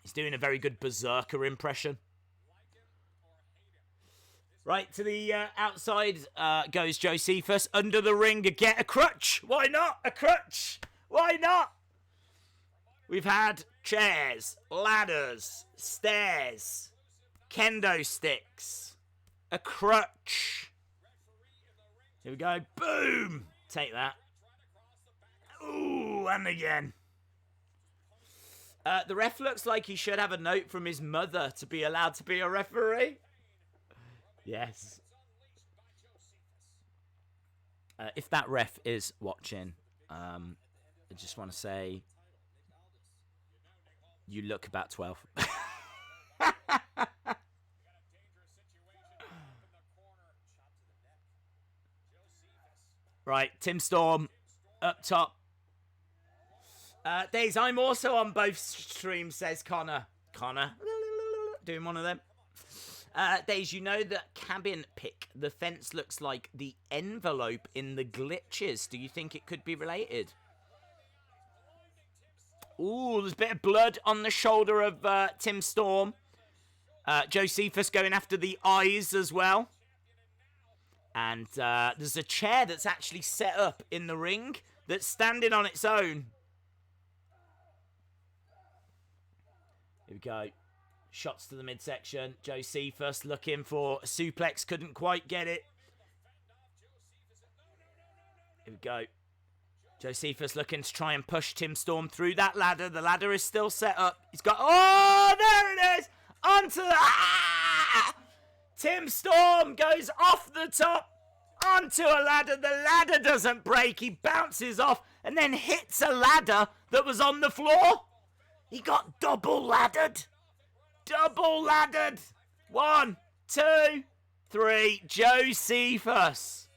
He's doing a very good berserker impression. Right, to the outside goes Josephus. Under the ring, get a crutch. Why not? A crutch. Why not? We've had chairs, ladders, stairs, kendo sticks, a crutch. Here we go. Boom. Take that. Ooh, and again. The ref looks like he should have a note from his mother to be allowed to be a referee. Yes. If that ref is watching, I just want to say, you look about 12. Right, Tim Storm up top. Days, I'm also on both streams, says Connor. Connor, doing one of them. Days, you know that cabin pic, the fence looks like the envelope in the glitches. Do you think it could be related? Ooh, there's a bit of blood on the shoulder of Tim Storm. Josephus going after the eyes as well. And there's a chair that's actually set up in the ring that's standing on its own. Here we go. Shots to the midsection. Josephus looking for a suplex. Couldn't quite get it. Here we go. Josephus looking to try and push Tim Storm through that ladder. The ladder is still set up. He's got... Oh, there it is! Onto the... Tim Storm goes off the top onto a ladder. The ladder doesn't break. He bounces off and then hits a ladder that was on the floor. He got double laddered. Double laddered. 1, 2, 3. Josephus.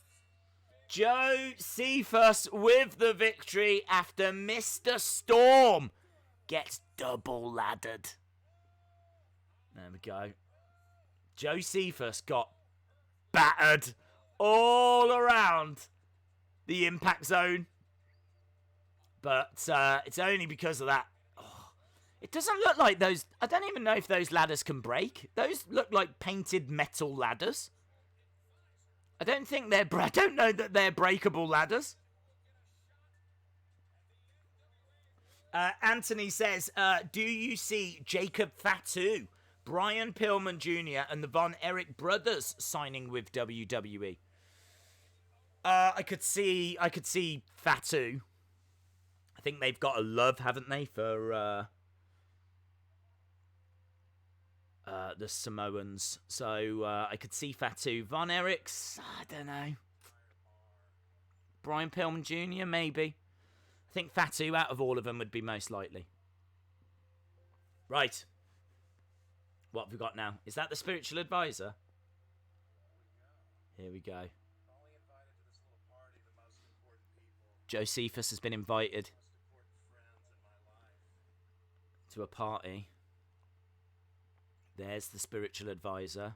Josephus with the victory after Mr. Storm gets double laddered. There we go. Josephus got battered all around the impact zone. But it's only because of that. Oh, it doesn't look like those... I don't even know if those ladders can break. Those look like painted metal ladders. I don't think they're... I don't know that they're breakable ladders. Anthony says, do you see Jacob Fatu, Brian Pillman Jr. and the Von Erich brothers signing with WWE? I could see Fatu. I think they've got a love, haven't they, for the Samoans. So I could see Fatu. Von Erichs, I don't know. Brian Pillman Jr., maybe. I think Fatu out of all of them would be most likely. Right. What have we got now? Is that the spiritual advisor? Here we go. Josephus has been invited to a party. There's the spiritual advisor.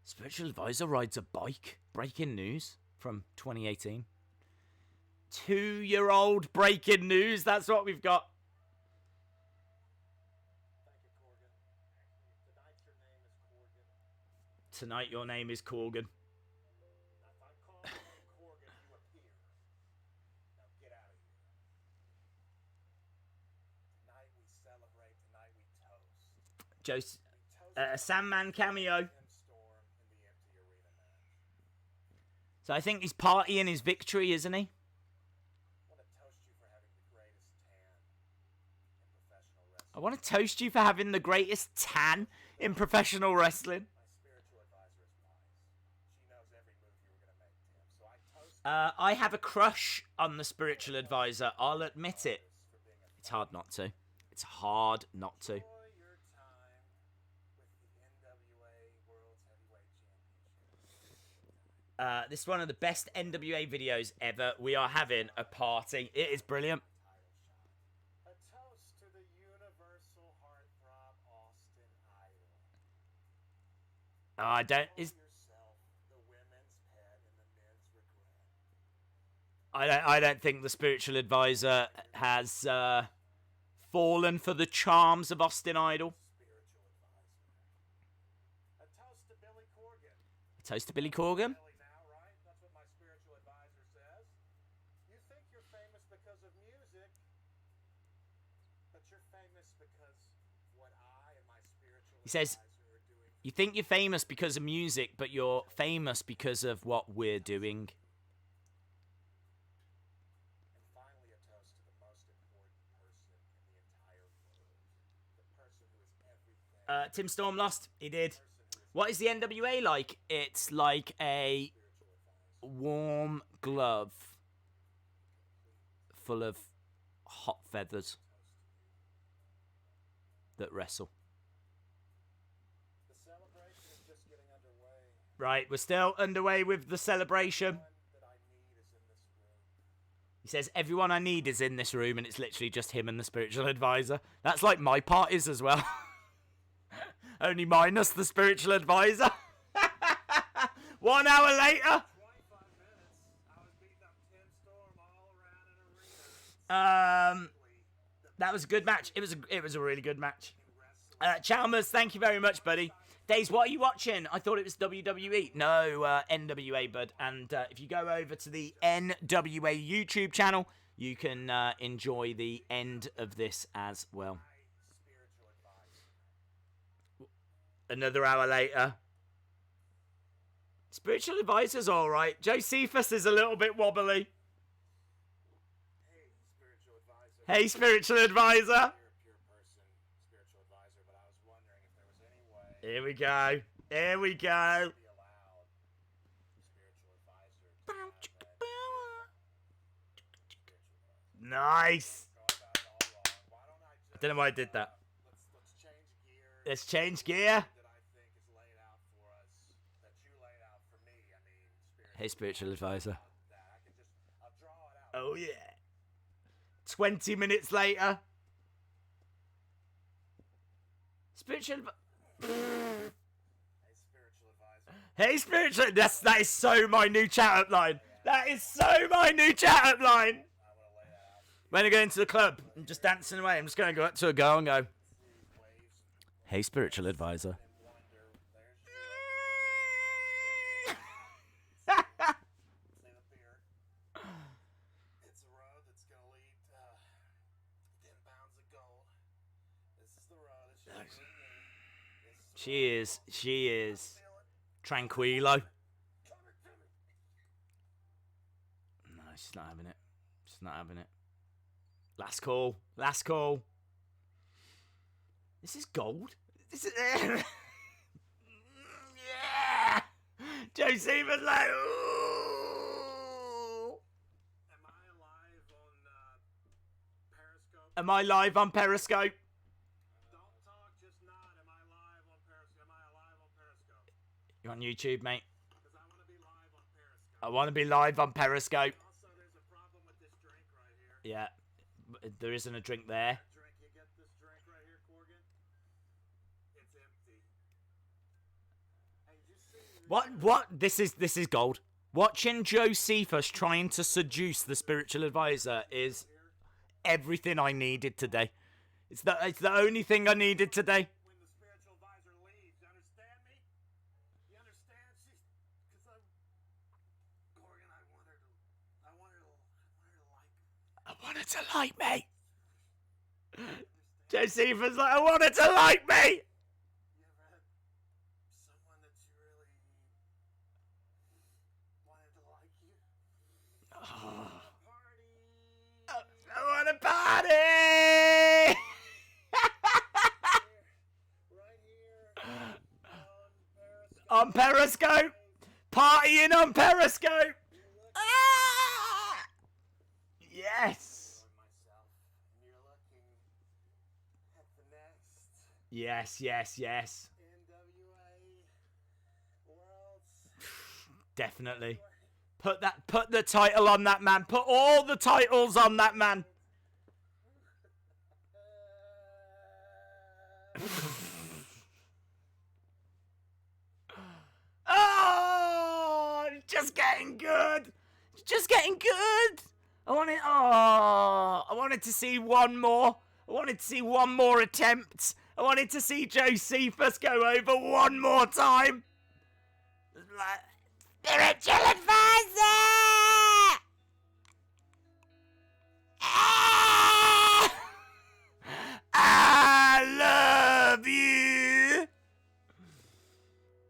Spiritual advisor rides a bike. Breaking news from 2018. 2-year-old breaking news. That's what we've got. Tonight your name is Corgan. Sandman cameo. So I think he's partying his victory, isn't he? I want to toast you for having the greatest tan in professional wrestling. I have a crush on the spiritual advisor. I'll admit it. It's hard not to. It's hard not to. This is one of the best NWA videos ever. We are having a party. It is brilliant. A toast to the universal heartthrob Austin Idol. I don't... I don't think the spiritual advisor has fallen for the charms of Austin Idol. A toast to Billy Corgan. A toast to Billy Corgan. Now, right? That's what my spiritual advisor says. You think you're famous because of music, but you're famous because what I and my spiritual He says, advisor are doing. you think you're famous because of music, but you're famous because of what we're doing. Tim Storm lost. He did. What is the NWA like? It's like a warm glove full of hot feathers that wrestle. The celebration is just getting underway. Right, we're still underway with the celebration. He says, everyone I need is in this room, and it's literally just him and the spiritual advisor. That's like my parties as well. Only minus the spiritual advisor. 1 hour later. 25 minutes. I was beating up Tim Storm all around an arena. That was a good match. It was a really good match. Chalmers, thank you very much, buddy. Days, what are you watching? I thought it was WWE. No, NWA, bud. And if you go over to the NWA YouTube channel, you can enjoy the end of this as well. Another hour later. Spiritual advisor's all right. Josephus is a little bit wobbly. Hey, spiritual advisor. Hey, spiritual advisor. You're a pure person, spiritual advisor, but I was wondering if there was any way Here we go. Here we go. to be allowed spiritual advisor to have a spiritual advisor. Nice. Go about it all wrong. Why don't I just I don't know why I did that. let's change gears. Let's change gear. That I think is laid out for us, that you laid out for me. I mean, Hey, spiritual advisor. that I can just, I'll draw it out. Oh, yeah. 20 minutes later. Spiritual Hey, spiritual advisor. Hey, spiritual. That is so my new chat up line. That is so my new chat up line. I want to lay that out. When I go into the club, I'm just dancing away. I'm just going to go up to a girl and go, Waves hey, spiritual advisor. and wonder. There's say the beer. It's a road that's gonna lead 10 pounds of gold. This is the road. It's just leading me. This is the road. She is Feel it. tranquilo. Come here, come here. No, she's not having it. She's not having it. Last call. Last call. This is gold. This is... yeah! Josephus like... Ooh. Am I live on Periscope? Am I live on Periscope? Don't talk, just nod. Am I live on Periscope? Am I alive on Periscope? You're on YouTube, mate. Because I want to be live on Periscope. I want to be live on Periscope. Also, there's a problem with this drink right here. Yeah. There isn't a drink there. Drink, you get this drink right here, Corgan? It's empty. Hey, did you see? What? This is gold. Watching Josephus trying to seduce the spiritual advisor is everything I needed today. It's the only thing I needed today. When the spiritual advisor leaves, you understand me? You understand? She's, because I'm, Corgan, I want her to like, I want her to like me. Josephus like, I want her to like me. you ever had someone that you really wanted to like you? Party! I want a party. Right here On Periscope. Partying on Periscope. Ah! Yes. myself, and you're looking at the next Yes. NWA Worlds. Definitely. Put the title on that man. Put all the titles on that man. Oh, it's just getting good. It's just getting good. I wanted to see one more. I wanted to see one more attempt. I wanted to see Josephus go over one more time. Spiritual advisor! Ah! I love you.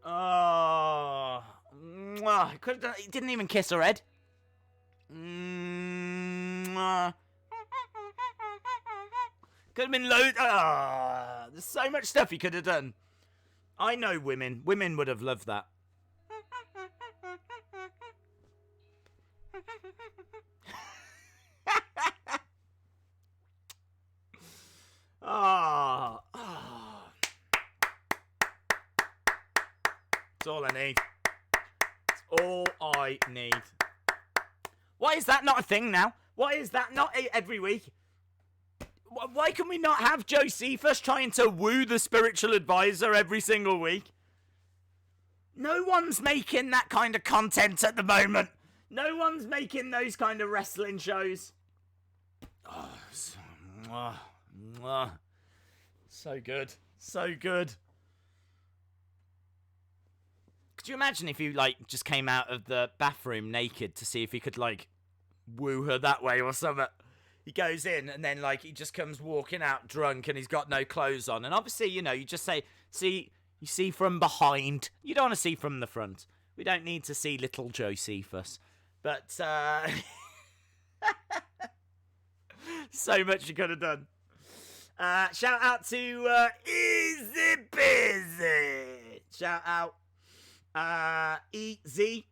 Oh, mwah. He didn't even kiss her head. Mwah. Could have been loads. There's so much stuff he could have done. I know women. Women would have loved that. Oh. It's all I need. It's all I need. Why is that not a thing now? Why is that not every week? Why can we not have Josephus trying to woo the spiritual advisor every single week? No one's making that kind of content at the moment. No one's making those kind of wrestling shows. Oh, so good. So good. Could you imagine if you, like, just came out of the bathroom naked to see if he could, like, woo her that way or something? He goes in and then, like, he just comes walking out drunk and he's got no clothes on. And obviously, you know, you just say, you see from behind. You don't want to see from the front. We don't need to see little Josephus. But, so much you could have done. Shout out to Easy Busy. Shout out EZ.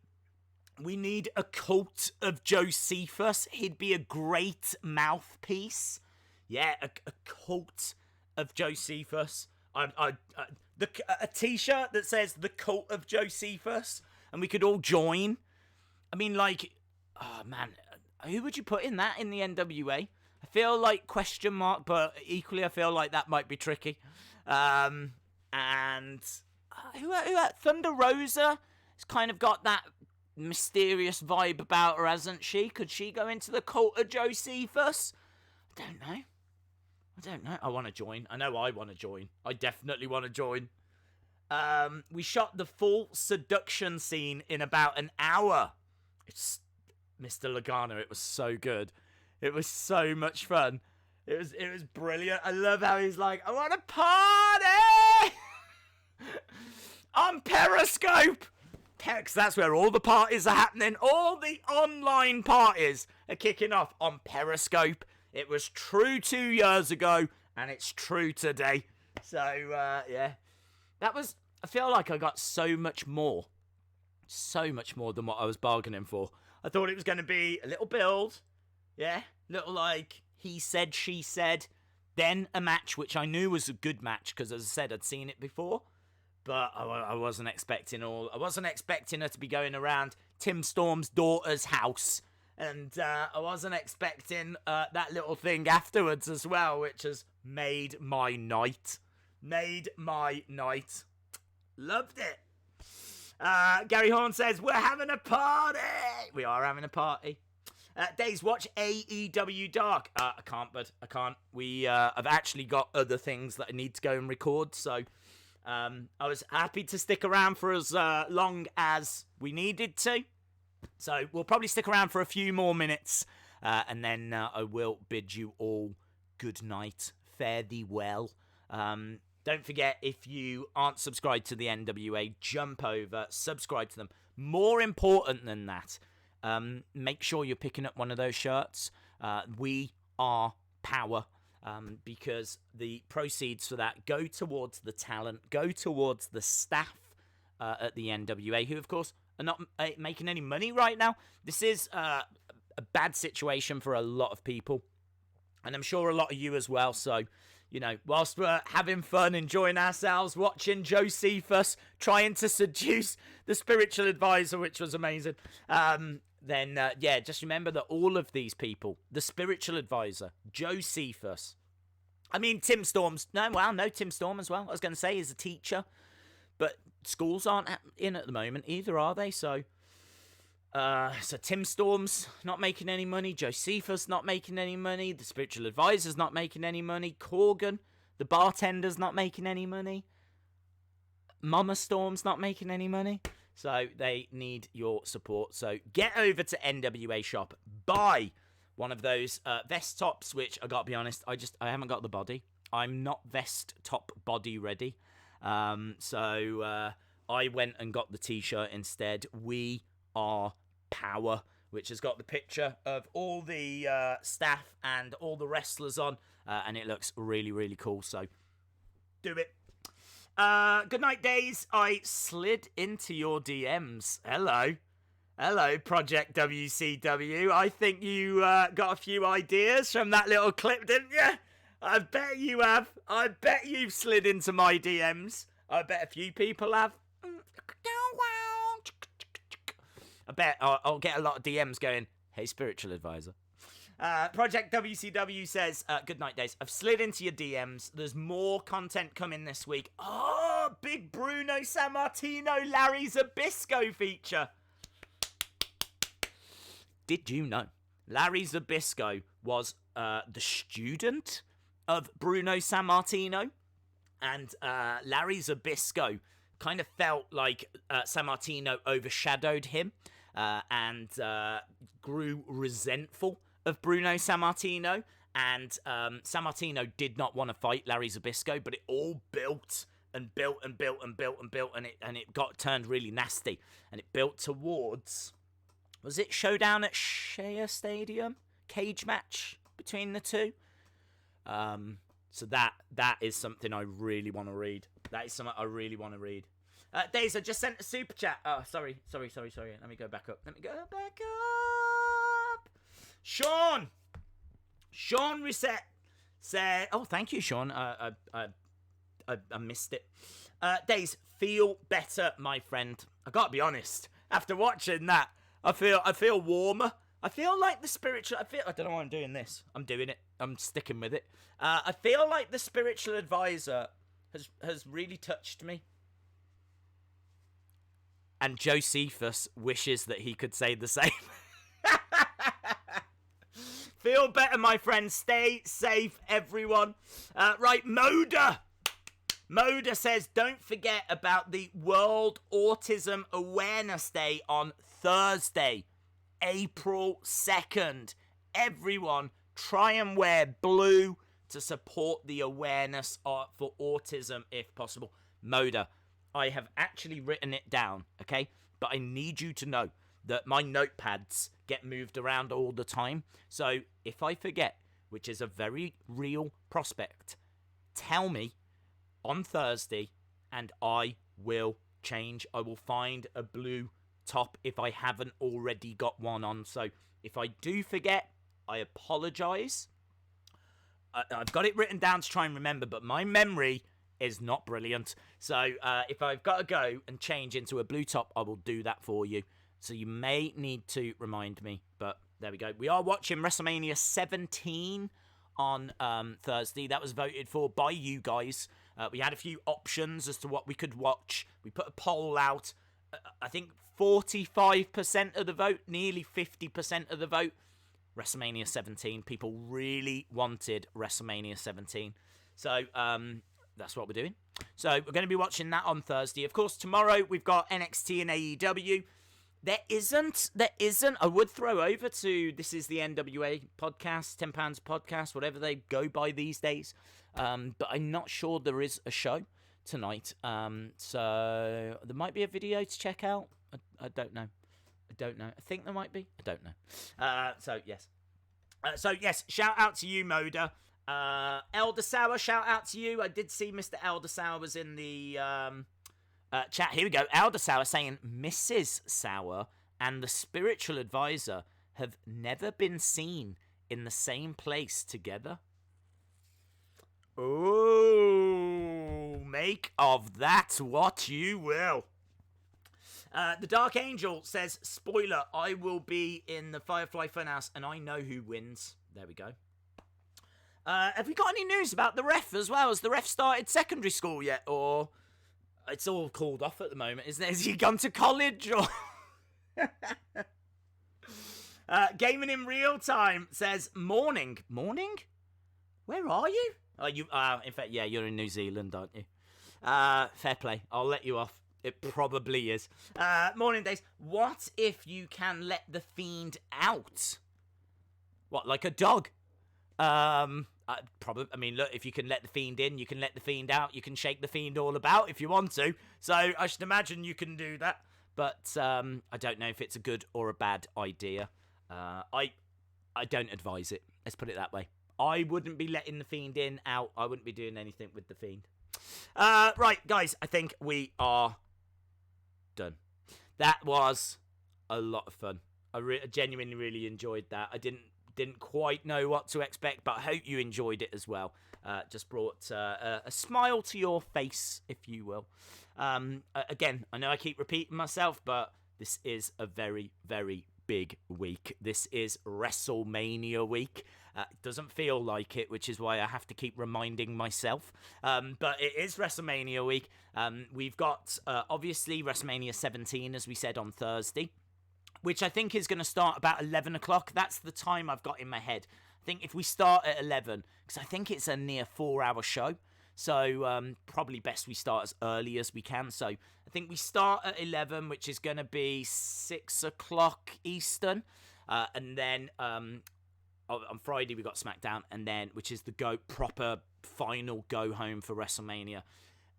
We need a cult of Josephus. He'd be a great mouthpiece. Yeah, a cult of Josephus. A t-shirt that says the cult of Josephus, and we could all join. I mean, like, oh man, who would you put in that in the NWA? I feel like question mark, but equally I feel like that might be tricky. And who Thunder Rosa has kind of got that mysterious vibe about her, hasn't she? Could she go into the cult of Josephus? I don't know. I want to join. I know I want to join. I definitely want to join. We shot the full seduction scene in about an hour. It's Mr. Lagana. It was so good. It was so much fun. It was brilliant. I love how he's like, I want to party on Periscope. Because that's where all the parties are happening. All the online parties are kicking off on Periscope. It was true 2 years ago, and it's true today. So, yeah. I feel like I got so much more than what I was bargaining for. I thought it was going to be a little build. Yeah, little like he said, she said. Then a match, which I knew was a good match, because as I said, I'd seen it before. But I wasn't expecting I wasn't expecting her to be going around Tim Storm's daughter's house. And I wasn't expecting that little thing afterwards as well, which has made my night. Loved it. Gary Horn says, we're having a party. We are having a party. Days, watch AEW Dark. I can't, bud. I can't. I've actually got other things that I need to go and record, so I was happy to stick around for as long as we needed to. So we'll probably stick around for a few more minutes, and then I will bid you all good night. Fare thee well. Don't forget, if you aren't subscribed to the NWA, jump over, subscribe to them. More important than that, make sure you're picking up one of those shirts. We are power, because the proceeds for that go towards the talent, go towards the staff at the NWA, who, of course, are not making any money right now. This is a bad situation for a lot of people, and I'm sure a lot of you as well. So, you know, whilst we're having fun, enjoying ourselves, watching Josephus trying to seduce the spiritual advisor, which was amazing, then, yeah, just remember that all of these people, the spiritual advisor, Josephus, I mean, Tim Storm's, no, Tim Storm as well, I was going to say, is a teacher, but schools aren't in at the moment either, are they? So Tim Storm's not making any money, Josephus not making any money, the spiritual advisor's not making any money, Corgan, the bartender's not making any money, Mama Storm's not making any money. So they need your support. So get over to NWA Shop, buy one of those vest tops, which I gotta be honest, I haven't got the body. I'm not vest top body ready. So I went and got the t-shirt instead. We are power, which has got the picture of all the staff and all the wrestlers on, and it looks really, really cool. So do it. Good night, Days. I slid into your DMs. Hello, Project WCW. I think you got a few ideas from that little clip, didn't you? I bet you have. I bet you've slid into my DMs. I bet a few people have. I bet I'll get a lot of DMs going, hey, spiritual advisor. Project WCW says, good night, Days. I've slid into your DMs. There's more content coming this week. Oh, big Bruno Sammartino, Larry Zbyszko feature. Did you know Larry Zbyszko was the student of Bruno Sammartino? And Larry Zbyszko kind of felt like Sammartino overshadowed him and grew resentful of Bruno Sammartino. And Sammartino did not want to fight Larry Zbyszko, but it all built and built and built and built and built, and it got turned really nasty, and it built towards, was it Showdown at Shea Stadium? Cage match between the two. So that is something I really want to read. That is something I really want to read. Days, I just sent a super chat. Oh, sorry. Let me go back up. Sean Reset said, oh, thank you, Sean. I missed it. Days, feel better, my friend. I gotta be honest. After watching that, I feel warmer. I feel like the spiritual. I don't know why I'm doing this. I'm doing it. I'm sticking with it. I feel like the spiritual advisor has really touched me. And Josephus wishes that he could say the same. Feel better, my friend. Stay safe, everyone. Right, Moda says, don't forget about the World Autism Awareness Day on Thursday, April 2nd. Everyone, try and wear blue to support the awareness for autism if possible. Moda, I have actually written it down, okay? But I need you to know that my notepads get moved around all the time. So if I forget, which is a very real prospect, tell me on Thursday and I will change. I will find a blue top if I haven't already got one on. So if I do forget, I apologize. I've got it written down to try and remember, but my memory is not brilliant. So if I've got to go and change into a blue top, I will do that for you. So you may need to remind me, but there we go. We are watching WrestleMania 17 on Thursday. That was voted for by you guys. We had a few options as to what we could watch. We put a poll out. I think 45% of the vote, nearly 50% of the vote, WrestleMania 17. People really wanted WrestleMania 17. So that's what we're doing. So we're going to be watching that on Thursday. Of course, tomorrow we've got NXT and AEW. There isn't. I would throw over to, this is the NWA podcast, £10 podcast, whatever they go by these days. But I'm not sure there is a show tonight. So there might be a video to check out. I don't know. I think there might be. I don't know. So yes, shout out to you, Moda. Elder Sauer, shout out to you. I did see Mr. Elder Sauer was in the chat. Here we go. Elder Sauer saying Mrs. Sauer and the spiritual advisor have never been seen in the same place together. Oh, make of that what you will. The Dark Angel says, spoiler, I will be in the Firefly Funhouse and I know who wins. There we go. Have we got any news about the ref as well? Has the ref started secondary school yet? Or it's all called off at the moment, isn't it? Has he gone to college? Or Gaming in Real Time says, morning. Morning? Where are you? Oh, in fact, yeah, you're in New Zealand, aren't you? Fair play. I'll let you off. It probably is. Morning, Days. What if you can let the fiend out? What, like a dog? I mean, look, if you can let the fiend in, you can let the fiend out. You can shake the fiend all about if you want to. So I should imagine you can do that. But I don't know if it's a good or a bad idea. I don't advise it. Let's put it that way. I wouldn't be letting the fiend in, out. I wouldn't be doing anything with the fiend. Right, guys, I think we are done. That was a lot of fun. I genuinely really enjoyed that. I didn't quite know what to expect, but I hope you enjoyed it as well. Just brought a smile to your face, if you will. Again, I know I keep repeating myself, but this is a very, very big week. This is WrestleMania week. It doesn't feel like it, which is why I have to keep reminding myself. But it is WrestleMania week. We've got, obviously, WrestleMania 17, as we said, on Thursday, which I think is going to start about 11 o'clock. That's the time I've got in my head. I think if we start at 11, because I think it's a near 4-hour show, so probably best we start as early as we can. So I think we start at 11, which is going to be 6 o'clock Eastern, and then on Friday we got SmackDown, and then which is the proper final go home for WrestleMania.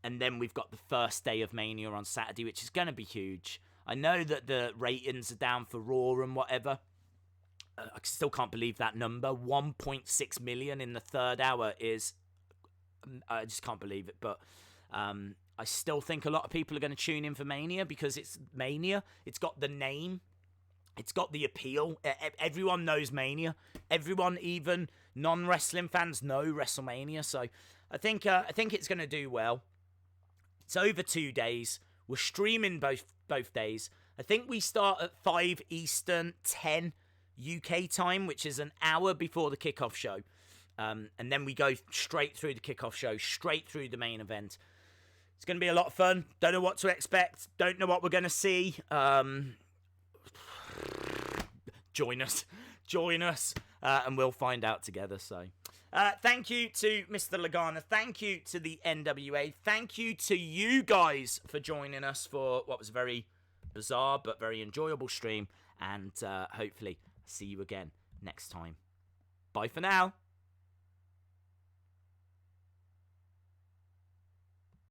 And then we've got the first day of Mania on Saturday, which is going to be huge. I know that the ratings are down for Raw and whatever. I still can't believe that number. 1.6 million in the third hour is... I just can't believe it. But I still think a lot of people are going to tune in for Mania because it's Mania. It's got the name. It's got the appeal. Everyone knows Mania. Everyone, even non-wrestling fans, know WrestleMania. So I think it's going to do well. It's over 2 days. We're streaming both days. I think we start at 5 Eastern, 10 UK time, which is an hour before the kickoff show. And then we go straight through the kickoff show, straight through the main event. It's going to be a lot of fun. Don't know what to expect. Don't know what we're going to see. Join us, and we'll find out together. So, thank you to Mr. Lagana. Thank you to the NWA. Thank you to you guys for joining us for what was a very bizarre but very enjoyable stream. And hopefully see you again next time. Bye for now.